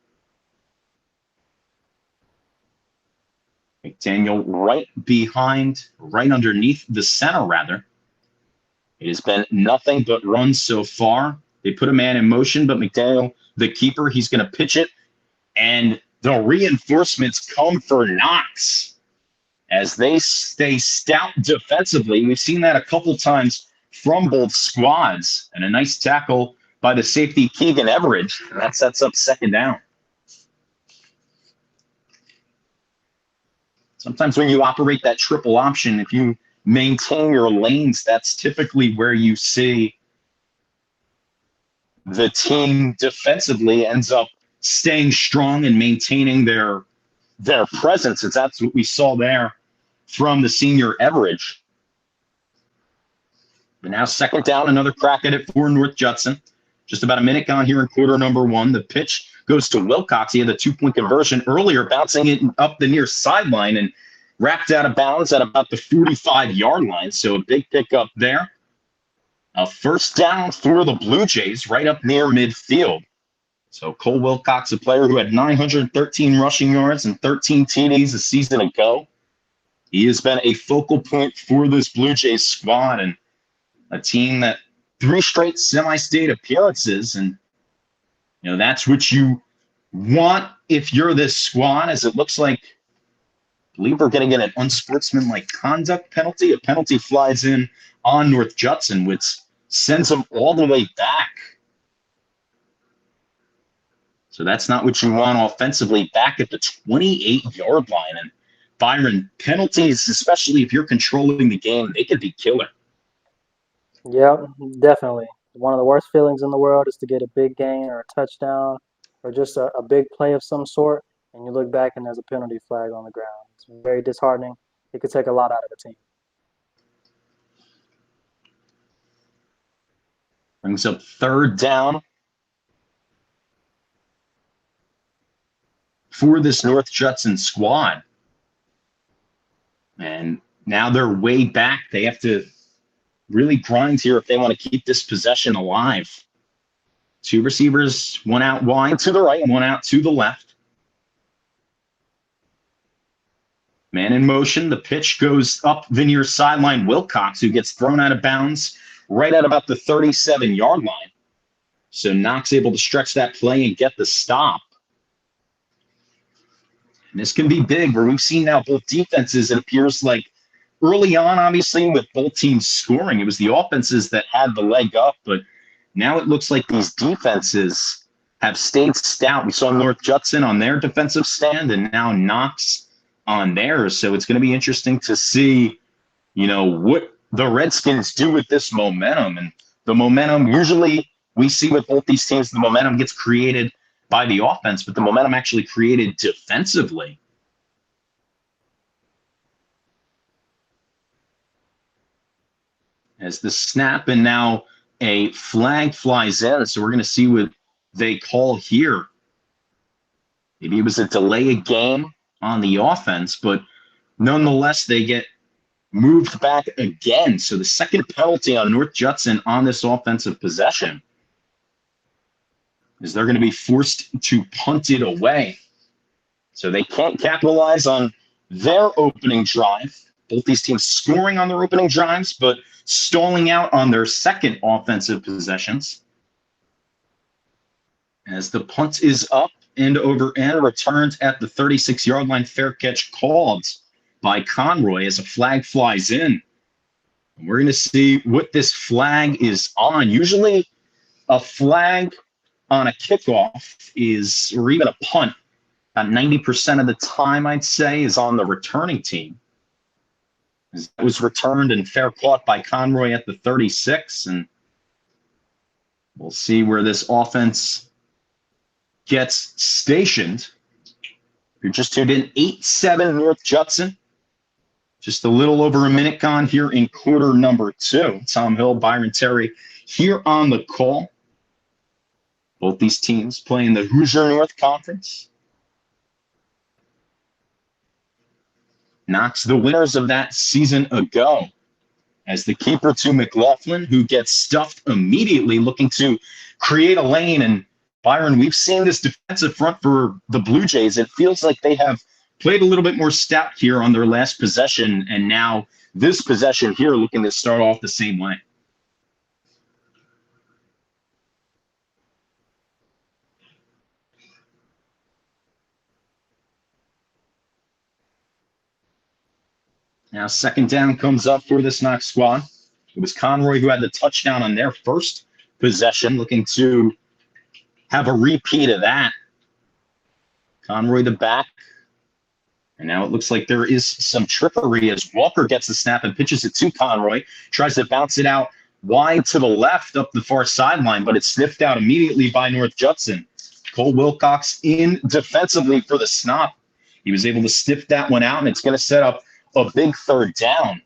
McDaniel right underneath the center, rather. It has been nothing but runs so far. They put a man in motion, but McDaniel, the keeper, he's going to pitch it. And the reinforcements come for Knox as they stay stout defensively. We've seen that a couple times from both squads. And a nice tackle by the safety, Keegan Everidge. That sets up second down. Sometimes when you operate that triple option, if you maintain your lanes, that's typically where you see the team defensively ends up staying strong and maintaining their presence. That's what we saw there from the senior Everidge. But now second down, another crack at it for North Judson. Just about a minute gone here in quarter number one. The pitch goes to Wilcox. He had the 2-point conversion earlier, bouncing it up the near sideline and wrapped out of bounds at about the 45-yard line. So a big pickup there. A first down for the Blue Jays right up near midfield. So Cole Wilcox, a player who had 913 rushing yards and 13 TDs a season ago. He has been a focal point for this Blue Jays squad and a team that 3 straight semi-state appearances. And, you know, that's what you want if you're this squad, as it looks like, I believe we're going to get an unsportsmanlike conduct penalty. A penalty flies in on North Judson, which sends them all the way back. So that's not what you want offensively, back at the 28-yard line. And Byron, penalties, especially if you're controlling the game, they could be killer. Yeah, definitely. One of the worst feelings in the world is to get a big gain or a touchdown or just a big play of some sort, and you look back and there's a penalty flag on the ground. It's very disheartening. It could take a lot out of a team. Brings up third down for this North Judson squad. And now they're way back. They have to really grind here if they want to keep this possession alive. 2 receivers, one out wide to the right, one out to the left. Man in motion. The pitch goes up the near sideline. Wilcox, who gets thrown out of bounds right at about the 37-yard line. So Knox able to stretch that play and get the stop. And this can be big, where we've seen now both defenses, it appears like early on, obviously, with both teams scoring, it was the offenses that had the leg up, but now it looks like these defenses have stayed stout. We saw North Judson on their defensive stand and now Knox on theirs. So it's going to be interesting to see, you know, what the Redskins do with this momentum. And the momentum, usually we see with both these teams, the momentum gets created by the offense, but the momentum actually created defensively. As the snap and now a flag flies in. So we're going to see what they call here. Maybe it was a delay of game on the offense, but nonetheless, they get moved back again. So the second penalty on North Judson on this offensive possession is they're going to be forced to punt it away. So they can't capitalize on their opening drive. Both these teams scoring on their opening drives, but stalling out on their second offensive possessions. As the punt is up and over and returned at the 36-yard line, fair catch called by Conroy as a flag flies in. We're going to see what this flag is on. Usually a flag on a kickoff is, or even a punt, about 90% of the time, I'd say, is on the returning team. It was returned and fair caught by Conroy at the 36, and we'll see where this offense gets stationed. You're just tuned in, 8-7 North Judson. Just a little over a minute gone here in quarter number 2. Tom Hill, Byron Terry here on the call. Both these teams play in the Hoosier North Conference. Knox, the winners of that season ago, as the keeper to McLaughlin, who gets stuffed immediately, looking to create a lane. And Byron, we've seen this defensive front for the Blue Jays. It feels like they have played a little bit more stout here on their last possession, and now this possession here looking to start off the same way. Now, second down comes up for this Knox squad. It was Conroy who had the touchdown on their first possession, looking to have a repeat of that. Conroy the back. And now it looks like there is some trickery as Walker gets the snap and pitches it to Conroy. Tries to bounce it out wide to the left up the far sideline, but it's sniffed out immediately by North Judson. Cole Wilcox in defensively for the snap. He was able to sniff that one out, and it's going to set up a big third down.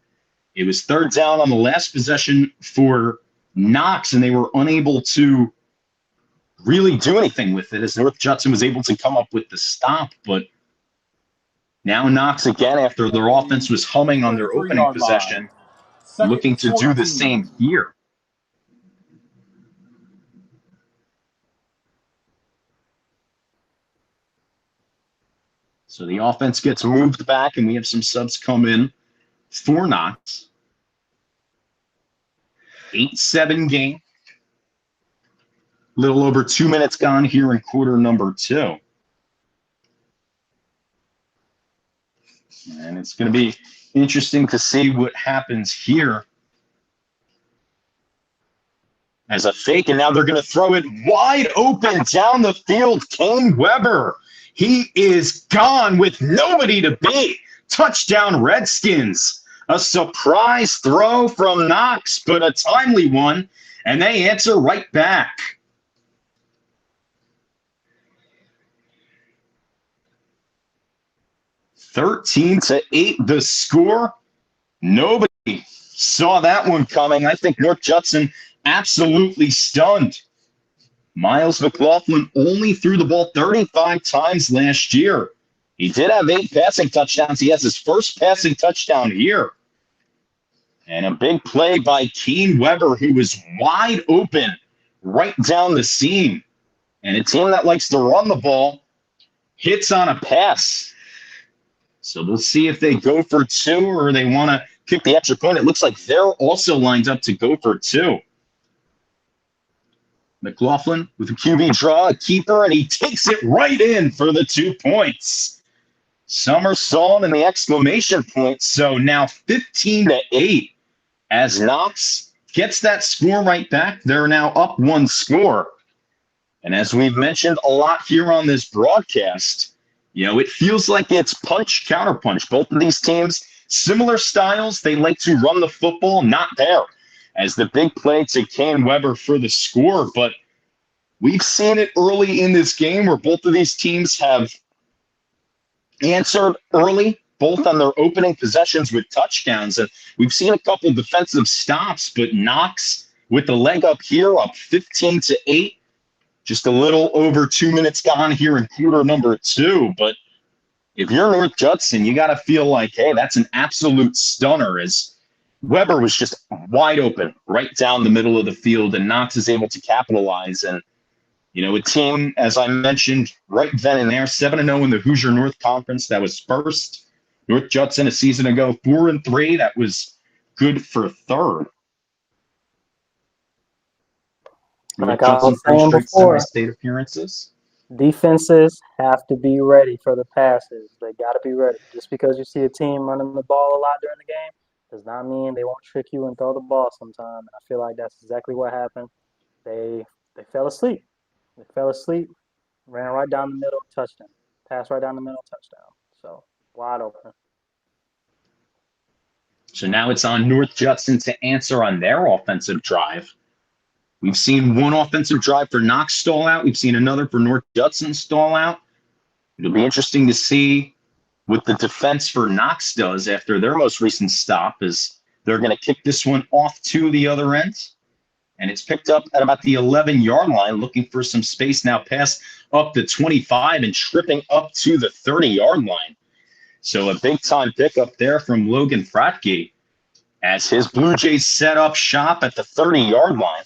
It was third down on the last possession for Knox, and they were unable to really do anything with it as North Judson was able to come up with the stop. But now Knox again, after their offense was humming on their opening possession, looking to do the same here. So the offense gets moved back, and we have some subs come in for Knox. 8-7 game. Little over 2 minutes gone here in quarter number 2. And it's going to be interesting to see what happens here. As a fake, and now they're going to throw it wide open down the field. Kane Weber. He is gone with nobody to beat. Touchdown Redskins. A surprise throw from Knox, but a timely one, and they answer right back. (13-8) the score. Nobody saw that one coming. I think North Judson absolutely stunned. Miles McLaughlin only threw the ball 35 times last year. He did have 8 passing touchdowns. He has his first passing touchdown here. And a big play by Kane Weber, who was wide open right down the seam. And a team that likes to run the ball hits on a pass. So we'll see if they go for 2 or they want to kick the extra point. It looks like they're also lined up to go for 2. McLaughlin with a QB draw, a keeper, and he takes it right in for the 2 points. Somersault and the exclamation point. So now 15-8 as Knox gets that score right back. They're now up 1 score. And as we've mentioned a lot here on this broadcast, you know, it feels like it's punch, counterpunch. Both of these teams, similar styles. They like to run the football, not there. As the big play to Kane Weber for the score. But we've seen it early in this game where both of these teams have answered early, both on their opening possessions with touchdowns. And we've seen a couple of defensive stops, but Knox with the leg up here, up 15-8. Just a little over 2 minutes gone here in quarter number 2. But if you're North Judson, you got to feel like, hey, that's an absolute stunner as Weber was just wide open right down the middle of the field, and Knox is able to capitalize. And, you know, a team, as I mentioned right then and there, 7-0 in the Hoosier North Conference. That was first. North Judson a season ago, 4-3. That was good for third. Like I was saying before, state appearances. Defenses have to be ready for the passes. They got to be ready. Just because you see a team running the ball a lot during the game does not mean they won't trick you and throw the ball sometime. I feel like that's exactly what happened. They fell asleep. They fell asleep, ran right down the middle, touchdown. Pass right down the middle, touchdown. So, wide open. So now it's on North Judson to answer on their offensive drive. We've seen one offensive drive for Knox stall out. We've seen another for North Judson stall out. It'll be interesting to see what the defense for Knox does after their most recent stop, as they're going to kick this one off to the other end. And it's picked up at about the 11-yard line, looking for some space now, pass up to 25 and tripping up to the 30-yard line. So a big-time pickup there from Logan Fratke as his Blue Jays set up shop at the 30-yard line.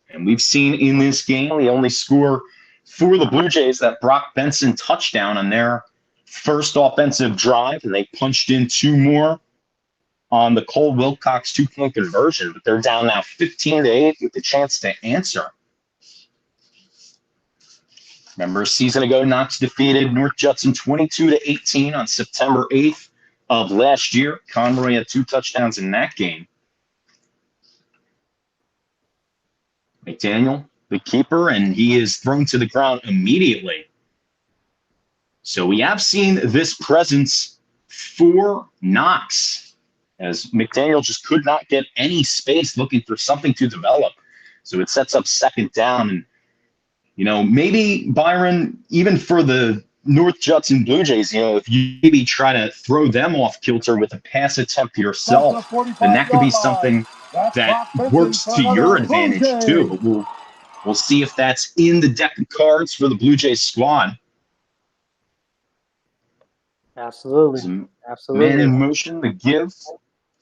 And we've seen in this game, the only score for the Blue Jays, that Brock Benson touchdown on their first offensive drive, and they punched in 2 more on the Cole Wilcox 2-point conversion, but they're down now 15-8 with the chance to answer. Remember, a season ago, Knox defeated North Judson 22-18 on September 8th. of last year. Conroy had 2 touchdowns in that game. McDaniel, the keeper, and he is thrown to the ground immediately. So we have seen this presence for Knox, as McDaniel just could not get any space looking for something to develop. So it sets up second down. And, maybe, Byron, even for the North Judson Blue Jays, if you maybe try to throw them off kilter with a pass attempt yourself, then that could be something that works to your advantage too. But we'll see if that's in the deck of cards for the Blue Jays squad. Absolutely. Man in motion, the give,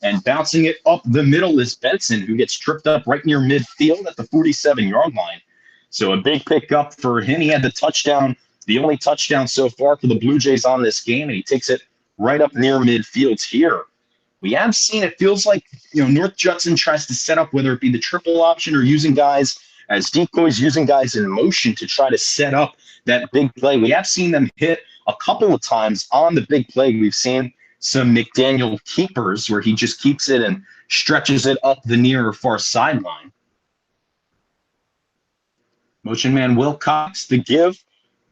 and bouncing it up the middle is Benson, who gets tripped up right near midfield at the 47-yard line. So a big pickup for him. He had the touchdown, the only touchdown so far for the Blue Jays on this game, and he takes it right up near midfield here. We have seen, it feels like, North Judson tries to set up, whether it be the triple option or using guys as decoys, using guys in motion to try to set up that big play. We have seen them hit a couple of times on the big play. We've seen some McDaniel keepers where he just keeps it and stretches it up the near or far sideline. Motion man Wilcox, the give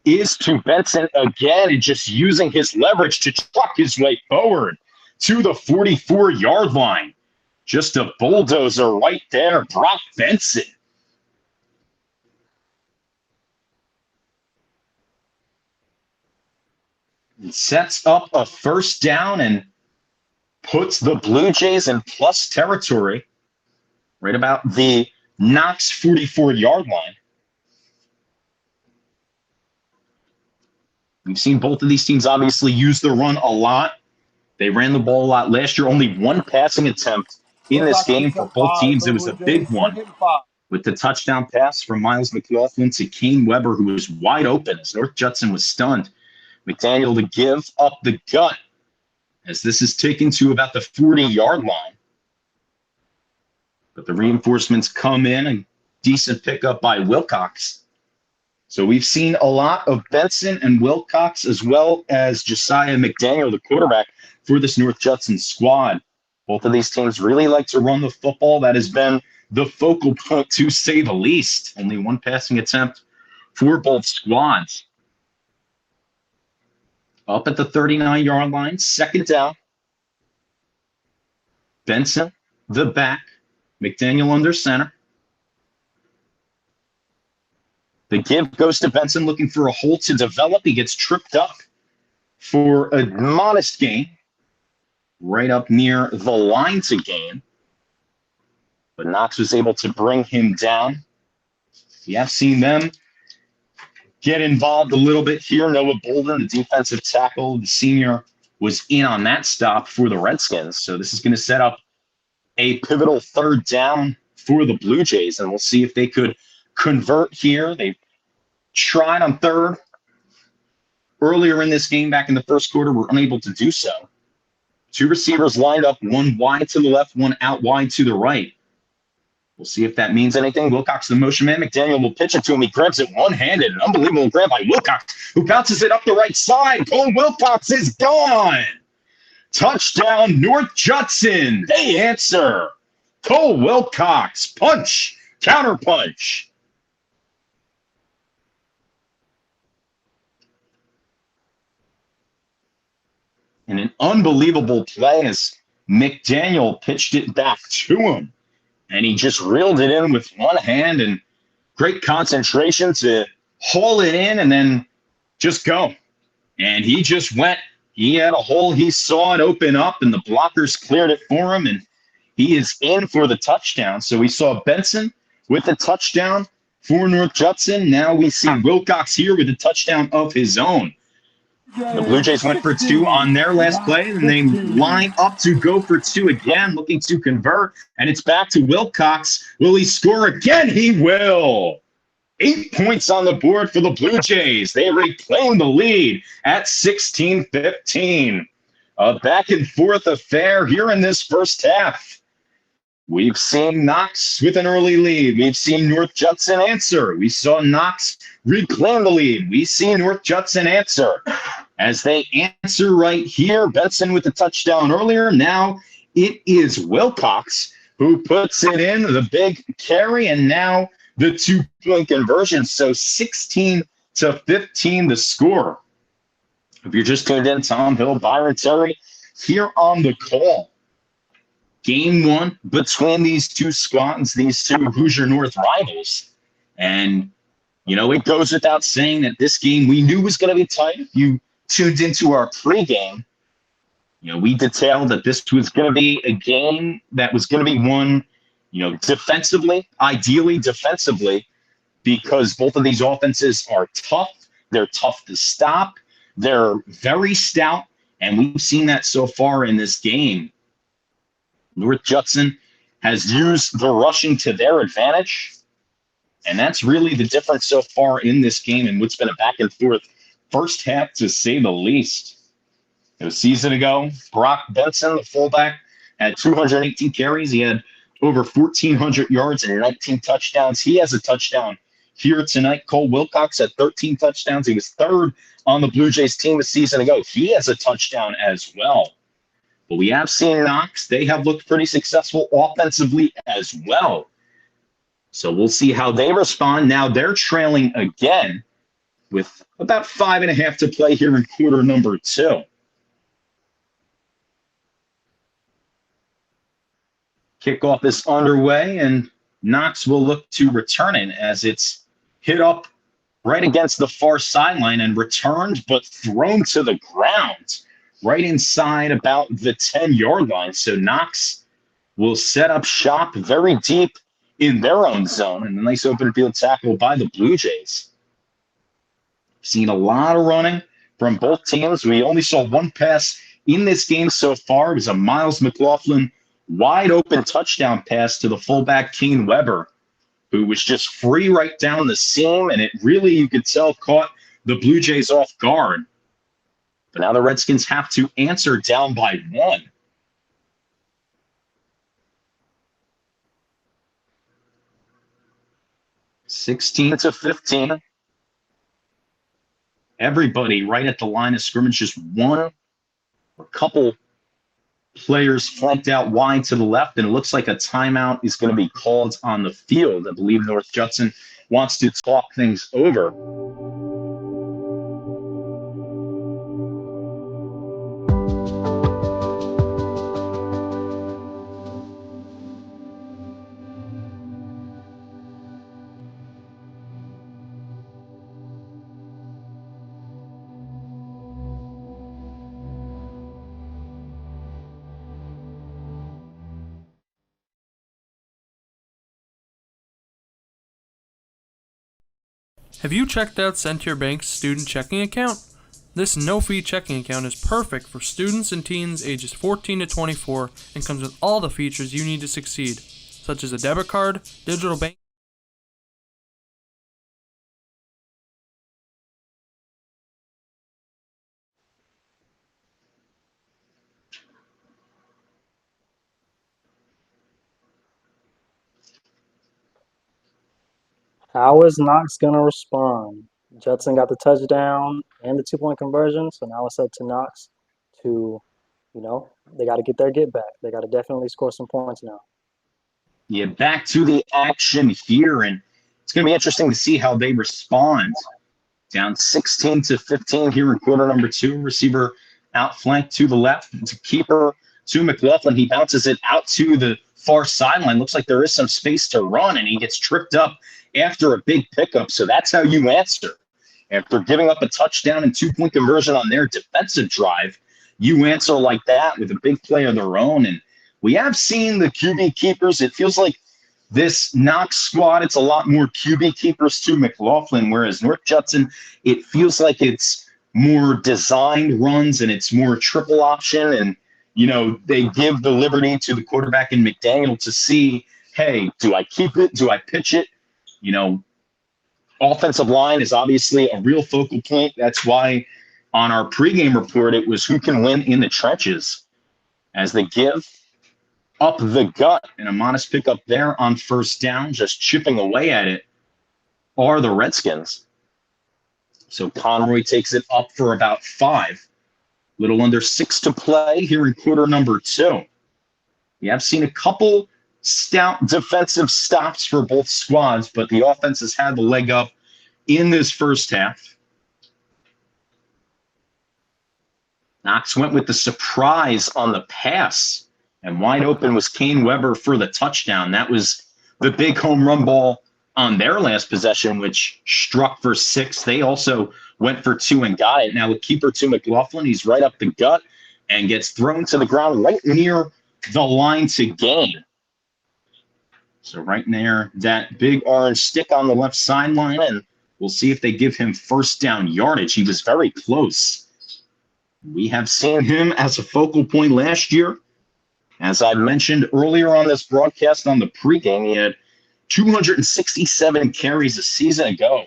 is to Benson again, and just using his leverage to truck his way forward to the 44-yard line. Just a bulldozer right there, Brock Benson. It sets up a first down and puts the Blue Jays in plus territory right about the Knox 44-yard line. We've seen both of these teams obviously use the run a lot. They ran the ball a lot last year. Only 1 passing attempt in this game for both teams. It was a big one with the touchdown pass from Miles McLaughlin to Kane Weber, who was wide open as North Judson was stunned. McDaniel to give up the gut as this is taken to about the 40-yard line. But the reinforcements come in, and decent pickup by Wilcox. So we've seen a lot of Benson and Wilcox, as well as Josiah McDaniel, the quarterback for this North Judson squad. Both of these teams really like to run the football. That has been the focal point, to say the least. Only 1 passing attempt for both squads. Up at the 39-yard line, second down. Benson, the back. McDaniel under center. The give goes to Benson, looking for a hole to develop. He gets tripped up for a modest gain right up near the line to gain. But Knox was able to bring him down. We have seen them get involved a little bit here. Noah Bolden, the defensive tackle, the senior, was in on that stop for the Redskins. So this is going to set up a pivotal third down for the Blue Jays, and we'll see if they could convert here. They tried on third earlier in this game, back in the first quarter, were unable to do so. 2 receivers lined up, 1 wide to the left, 1 out wide to the right. We'll see if that means anything. Wilcox, the motion man. McDaniel will pitch it to him. He grabs it one-handed. An unbelievable grab by Wilcox, who bounces it up the right side. Cole Wilcox is gone. Touchdown, North Judson. They answer. Cole Wilcox, punch, counter punch. And an unbelievable play as McDaniel pitched it back to him. And he just reeled it in with one hand, and great concentration to haul it in and then just go. And he just went. He had a hole. He saw it open up, and the blockers cleared it for him, and he is in for the touchdown. So we saw Benson with a touchdown for North Judson. Now we see Wilcox here with a touchdown of his own. The Blue Jays went for 2 on their last play, and they line up to go for 2 again, looking to convert. And it's back to Wilcox. Will he score again? He will. 8 points on the board for the Blue Jays. They reclaim the lead at 16-15. A back-and-forth affair here in this first half. We've seen Knox with an early lead. We've seen North Judson answer. We saw Knox reclaim the lead. We see North Judson answer. as they answer right here. Benson with the touchdown earlier. Now it is Wilcox who puts it in, the big carry, and now the 2-point conversion. So 16-15 the score. If you're just tuned in, Tom Hill, Byron Terry here on the call. Game one between these two squads, these two Hoosier North rivals. And, you know, it goes without saying that this game we knew was going to be tight. If you tuned into our pregame, you know, we detailed that this was going to be a game that was going to be won, you know, defensively, ideally defensively, because both of these offenses are tough. They're tough to stop. They're very stout, and we've seen that so far in this game. North Judson has used the rushing to their advantage, and that's really the difference so far in this game and what's been a back and forth first half, to say the least. A season ago, Brock Benson, the fullback, had 218 carries. He had over 1,400 yards and 19 touchdowns. He has a touchdown here tonight. Cole Wilcox had 13 touchdowns. He was third on the Blue Jays team a season ago. He has a touchdown as well. But we have seen Knox. They have looked pretty successful offensively as well. So we'll see how they respond. Now they're trailing again with about 5.5 to play here in quarter number 2. Kickoff is underway, and Knox will look to return it as it's hit up right against the far sideline and returned, but thrown to the ground right inside about the 10-yard line. So Knox will set up shop very deep in their own zone, and a nice open field tackle by the Blue Jays. Seen a lot of running from both teams. We only saw one pass in this game so far. It was a Miles McLaughlin wide open touchdown pass to the fullback Kane Weber, who was just free right down the seam, and it really, you could tell, caught the Blue Jays off guard. But now the Redskins have to answer down by 1. (16-15). Everybody right at the line of scrimmage, just one or a couple players flanked out wide to the left, and it looks like a timeout is going to be called on the field. I believe North Judson wants to talk things over. Have you checked out Send to Your Bank's student checking account? This no-fee checking account is perfect for students and teens ages 14 to 24 and comes with all the features you need to succeed, such as a debit card, digital bank. How is Knox going to respond? Judson got the touchdown and the 2-point conversion, so now it's up to Knox to, you know, they got to get their get back. They got to definitely score some points now. Yeah, back to the action here, and it's going to be interesting to see how they respond. Down 16-15 here in quarter number 2. Receiver outflanked to the left. It's a keeper to McLaughlin. He bounces it out to the far sideline. Looks like there is some space to run, and he gets tripped up after a big pickup. So that's how you answer. After giving up a touchdown and 2-point conversion on their defensive drive, you answer like that with a big play of their own. And we have seen the QB keepers. It feels like this Knox squad, it's a lot more QB keepers to McLaughlin, whereas North Judson, it feels like it's more designed runs and it's more triple option. And, you know, they give the liberty to the quarterback in McDaniel to see, hey, do I keep it? Do I pitch it? You know, offensive line is obviously a real focal point. That's why on our pregame report, it was who can win in the trenches, as they give up the gut and a modest pickup there on first down, just chipping away at it, are the Redskins. So Conroy takes it up for about 5. Little under 6 to play here in quarter number 2. We have seen a couple stout defensive stops for both squads, but the offense has had the leg up in this first half. Knox went with the surprise on the pass, and wide open was Kane Weber for the touchdown. That was the big home run ball on their last possession, which struck for 6. They also went for 2 and got it. Now with keeper to McLaughlin, he's right up the gut and gets thrown to the ground right near the line to gain. So right there, that big orange stick on the left sideline, and we'll see if they give him first down yardage. He was very close. We have seen him as a focal point last year. As I mentioned earlier on this broadcast on the pregame, he had 267 carries a season ago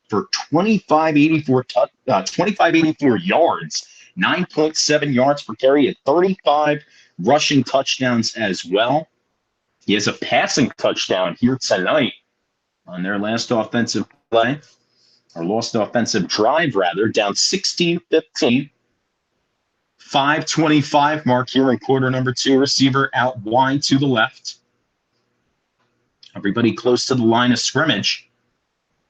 for 2,584 yards, 9.7 yards per carry, and 35 rushing touchdowns as well. He has a passing touchdown here tonight on their last offensive play, or lost offensive drive, rather, down 16-15. 5:25 mark here in quarter number 2. Receiver out wide to the left. Everybody close to the line of scrimmage.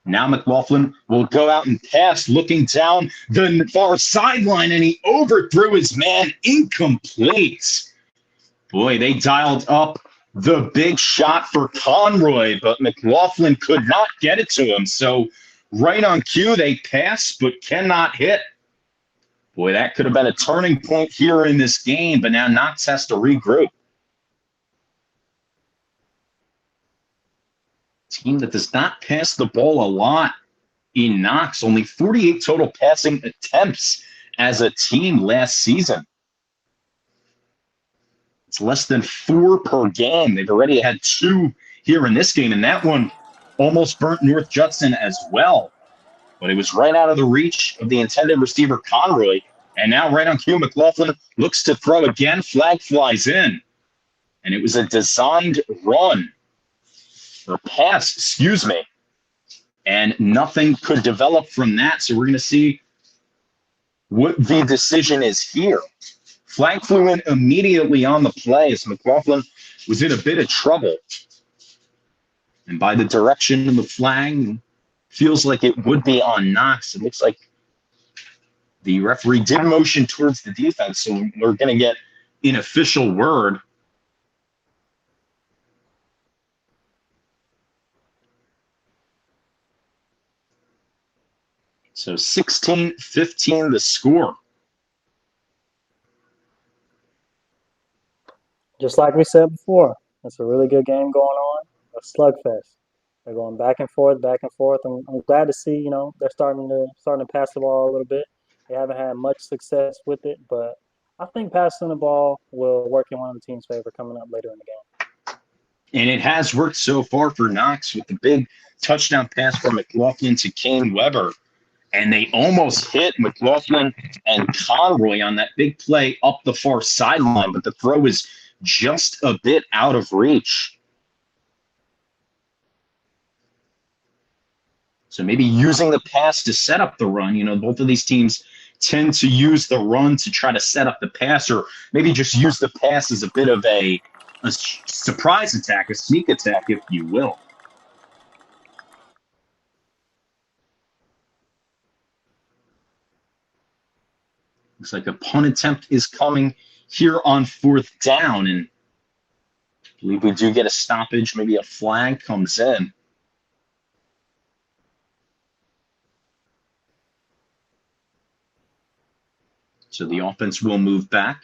Now McLaughlin will go out and pass, looking down the far sideline, and he overthrew his man. Incomplete. Boy, they dialed up the big shot for Conroy, but McLaughlin could not get it to him. So right on cue, they pass, but cannot hit. Boy, that could have been a turning point here in this game, but now Knox has to regroup. Team that does not pass the ball a lot in Knox. Only 48 total passing attempts as a team last season. It's less than 4 per game. They've already had 2 here in this game, and that one almost burnt North Judson as well. But it was right out of the reach of the intended receiver, Conroy. And now right on cue, McLaughlin looks to throw again. Flag flies in. And it was a designed run, or pass, excuse me. And nothing could develop from that. So we're going to see what the decision is here. Flag flew in immediately on the play as McLaughlin was in a bit of trouble. And by the direction of the flag, feels like it would be on Knox. It looks like the referee did motion towards the defense, so we're going to get an official word. So 16-15 the score. Just like we said before, it's a really good game going on, a slugfest. They're going back and forth, back and forth. I'm glad to see, they're starting to pass the ball a little bit. They haven't had much success with it, but I think passing the ball will work in one of the team's favor coming up later in the game. And it has worked so far for Knox with the big touchdown pass from McLaughlin to Kane Weber. And they almost hit McLaughlin and Conroy on that big play up the far sideline, but the throw was just a bit out of reach. So maybe using the pass to set up the run. Both of these teams tend to use the run to try to set up the pass, or maybe just use the pass as a bit of a surprise attack, a sneak attack, if you will. Looks like a punt attempt is coming here on 4th down, and I believe we do get a stoppage. Maybe a flag comes in. So the offense will move back.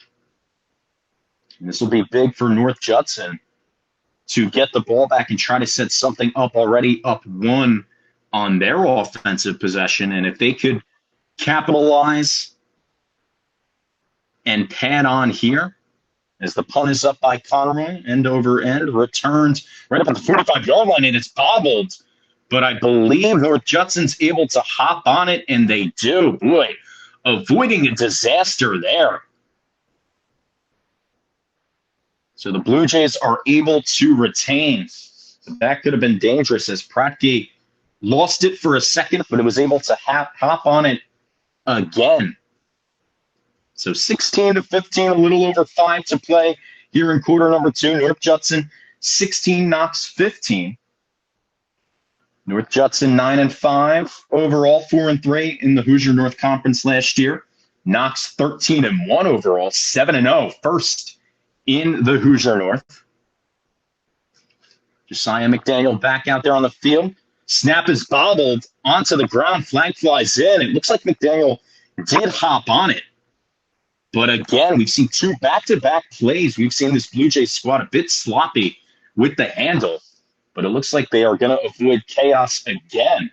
And this will be big for North Judson to get the ball back and try to set something up, already up 1 on their offensive possession. And if they could capitalize and pad on here, as the punt is up by Conroy, end over end, returned right up at the 45-yard line, and it's bobbled. But I believe North Judson's able to hop on it, and they do. Boy, avoiding a disaster there. So the Blue Jays are able to retain. That could have been dangerous as Pratke lost it for a second, but it was able to hop on it again. So 16-15, a little over 5 to play here in quarter number 2. North Judson 16, Knox 15. North Judson 9-5 overall, 4-3 in the Hoosier North Conference last year. Knox 13-1 overall, 7-0, first in the Hoosier North. Josiah McDaniel back out there on the field. Snap is bobbled onto the ground. Flag flies in. It looks like McDaniel did hop on it. But again, we've seen 2 back-to-back plays. We've seen this Blue Jays squad a bit sloppy with the handle. But it looks like they are going to avoid chaos again.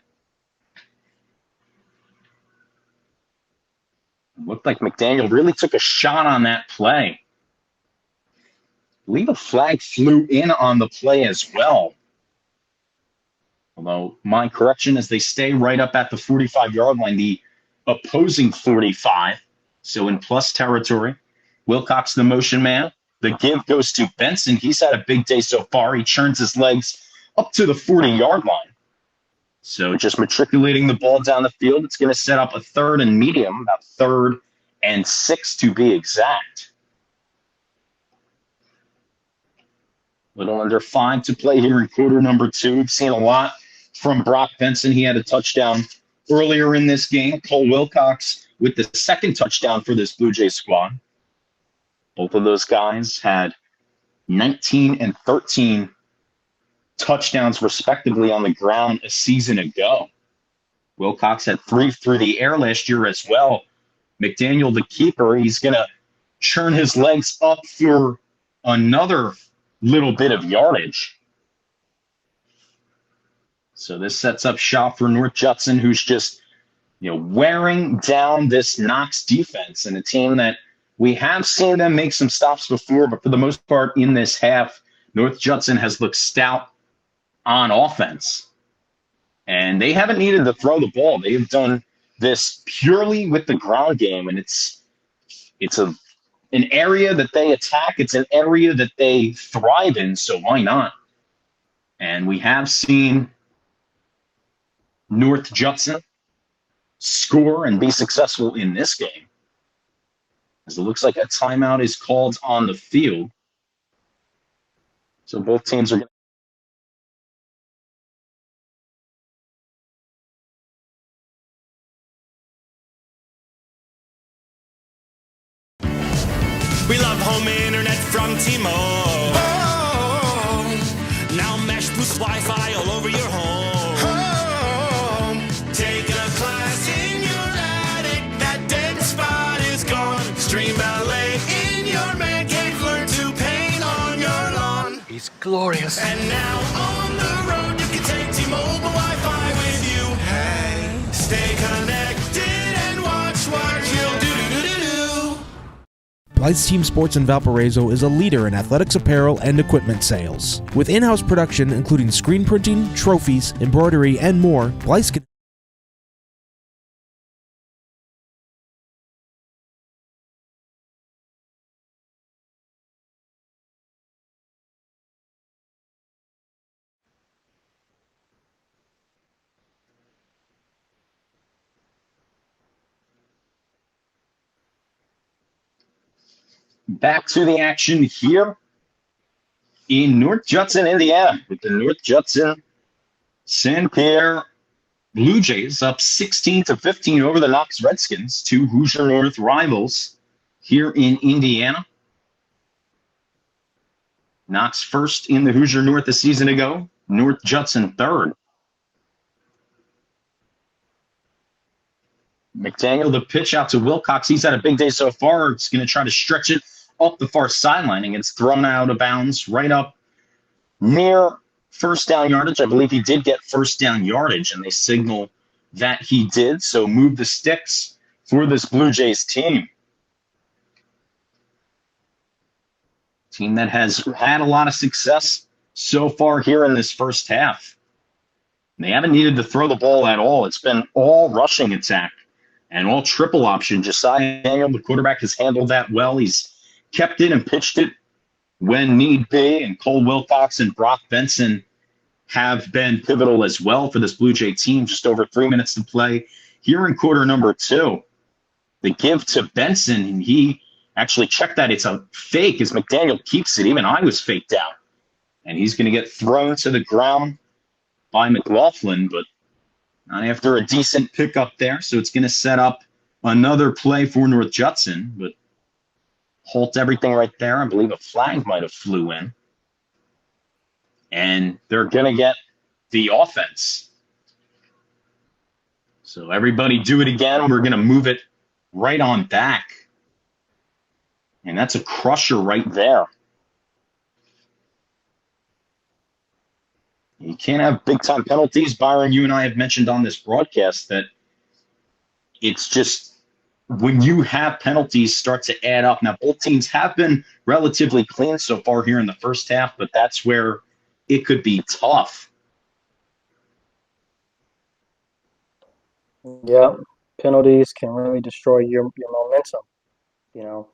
It looked like McDaniel really took a shot on that play. I believe a flag flew in on the play as well. Although, my correction is they stay right up at the 45-yard line, the opposing 45. So in plus territory. Wilcox, the motion man. The give goes to Benson. He's had a big day so far. He churns his legs up to the 40-yard line. So just matriculating the ball down the field. It's going to set up a 3rd and medium, about 3rd and 6 to be exact. Little under 5 to play here in quarter number 2. We've seen a lot from Brock Benson. He had a touchdown earlier in this game. Cole Wilcox with the 2nd touchdown for this Blue Jays squad. Both of those guys had 19 and 13 touchdowns respectively on the ground a season ago. Wilcox had 3 through the air last year as well. McDaniel, the keeper, he's going to churn his legs up for another little bit of yardage. So this sets up shop for North Judson, who's just, wearing down this Knox defense, and a team that we have seen them make some stops before, but for the most part in this half, North Judson has looked stout on offense. And they haven't needed to throw the ball. They've done this purely with the ground game, and it's an area that they attack. It's an area that they thrive in, so why not? And we have seen North Judson score and be successful in this game, as it looks like a timeout is called on the field. So both teams are going We love home internet from T-Mobile. Oh, now Mesh boosts Wi-Fi all over your home. Taking a class in your attic, that dead spot is gone. Stream ballet in your man cave, learn to paint on your lawn. It's glorious. And now on the road, you can take T-Mobile Wi-Fi with you. Hey, stay connected and watch what you'll do. Blythe's Team Sports in Valparaiso is a leader in athletics apparel and equipment sales. With in-house production including screen printing, trophies, embroidery, and more, Blythe's can back to the action here in North Judson, Indiana, with the North Judson St. Pierre Blue Jays up 16-15 over the Knox Redskins, 2 Hoosier North rivals here in Indiana. Knox first in the Hoosier North a season ago, North Judson third. McDaniel, the pitch out to Wilcox. He's had a big day so far. It's going to try to stretch it up the far sideline, and it's thrown out of bounds right up near first down yardage. I believe he did get first down yardage, and they signal that he did. So move the sticks for this Blue Jays team. Team that has had a lot of success so far here in this first half. They haven't needed to throw the ball at all. It's been all rushing attack and all triple option. Josiah Daniel, the quarterback, has handled that well. He's kept it and pitched it when need be. And Cole Wilcox and Brock Benson have been pivotal as well for this Blue Jay team. Just over 3 minutes to play here in quarter number 2. The give to Benson, and he actually checked that. It's a fake as McDaniel keeps it. Even I was faked out. And he's going to get thrown to the ground by McLaughlin, but not after a decent pickup there. So it's going to set up another play for North Judson, but halt everything right there. I believe a flag might have flew in. And they're going to get the offense. So everybody do it again. We're going to move it right on back. And that's a crusher right there. You can't have big-time penalties. Byron, you and I have mentioned on this broadcast that it's just when you have penalties start to add up. Now, both teams have been relatively clean so far here in the first half, but that's where it could be tough. Yeah, penalties can really destroy your momentum. You know,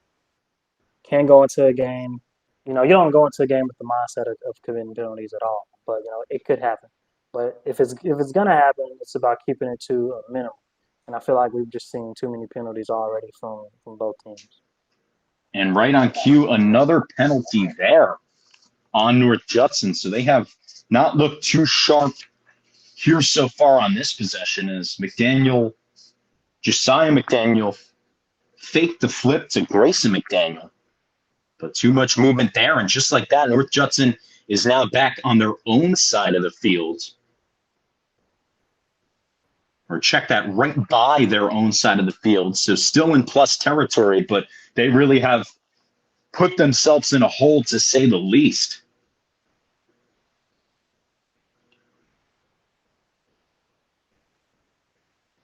can't go into a game. You know, you don't go into a game with the mindset of committing penalties at all. But you know, it could happen. But if it's gonna happen, it's about keeping it to a minimum. And I feel like we've just seen too many penalties already from both teams. And right on cue, another penalty there on North Judson. So they have not looked too sharp here so far on this possession as Josiah McDaniel faked the flip to Grayson McDaniel. But too much movement there. And just like that, North Judson is now back on their own side of the field. Or check that, right by their own side of the field. So still in plus territory, but they really have put themselves in a hole, to say the least.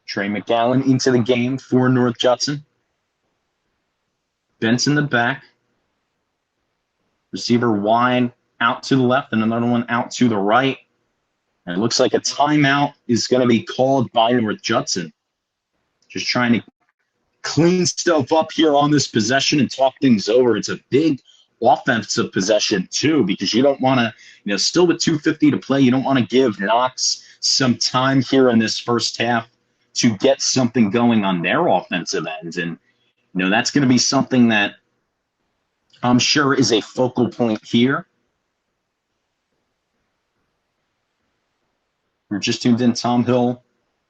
Trey McGowan into the game for North Judson. Benson the back. Receiver wide out to the left and another one out to the right. And it looks like a timeout is going to be called by North Judson. Just trying to clean stuff up here on this possession and talk things over. It's a big offensive possession too, because you don't want to, still with 2:50 to play, you don't want to give Knox some time here in this first half to get something going on their offensive end. And, that's going to be something that I'm sure is a focal point here. We're just tuned in. Tom Hill,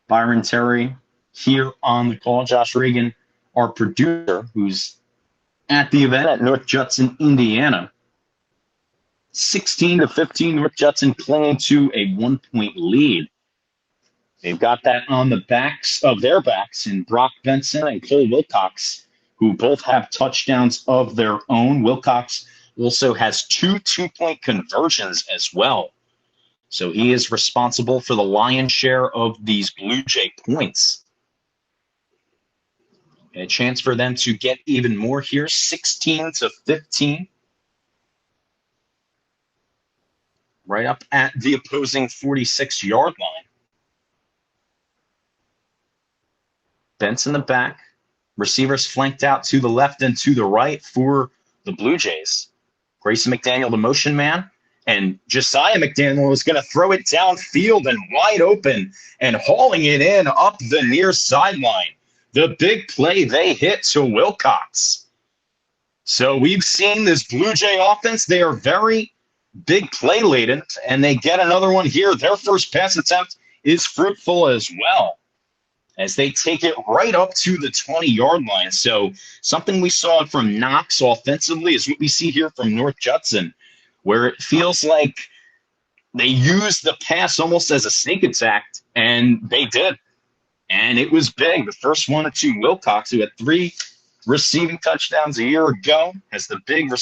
Byron Terry here on the call. Josh Reagan, our producer, who's at the event at North Judson, Indiana. 16-15, North Judson clinging to a 1-point lead. They've got that on the backs of their backs in Brock Benson and Cole Wilcox, who both have touchdowns of their own. Wilcox also has 2 two-point conversions as well. So he is responsible for the lion's share of these Blue Jay points. And a chance for them to get even more here, 16-15. Right up at the opposing 46-yard line. Benson the back. Receivers flanked out to the left and to the right for the Blue Jays. Grayson McDaniel, the motion man. And Josiah McDaniel is going to throw it downfield and wide open and hauling it in up the near sideline. The big play they hit to Wilcox. So we've seen this Blue Jay offense. They are very big play laden, and they get another one here. Their first pass attempt is fruitful as well, as they take it right up to the 20-yard line. So something we saw from Knox offensively is what we see here from North Judson, where it feels like they used the pass almost as a sneak attack, and they did. And it was big. The first one to Wilcox, who had 3 receiving touchdowns a year ago, has the big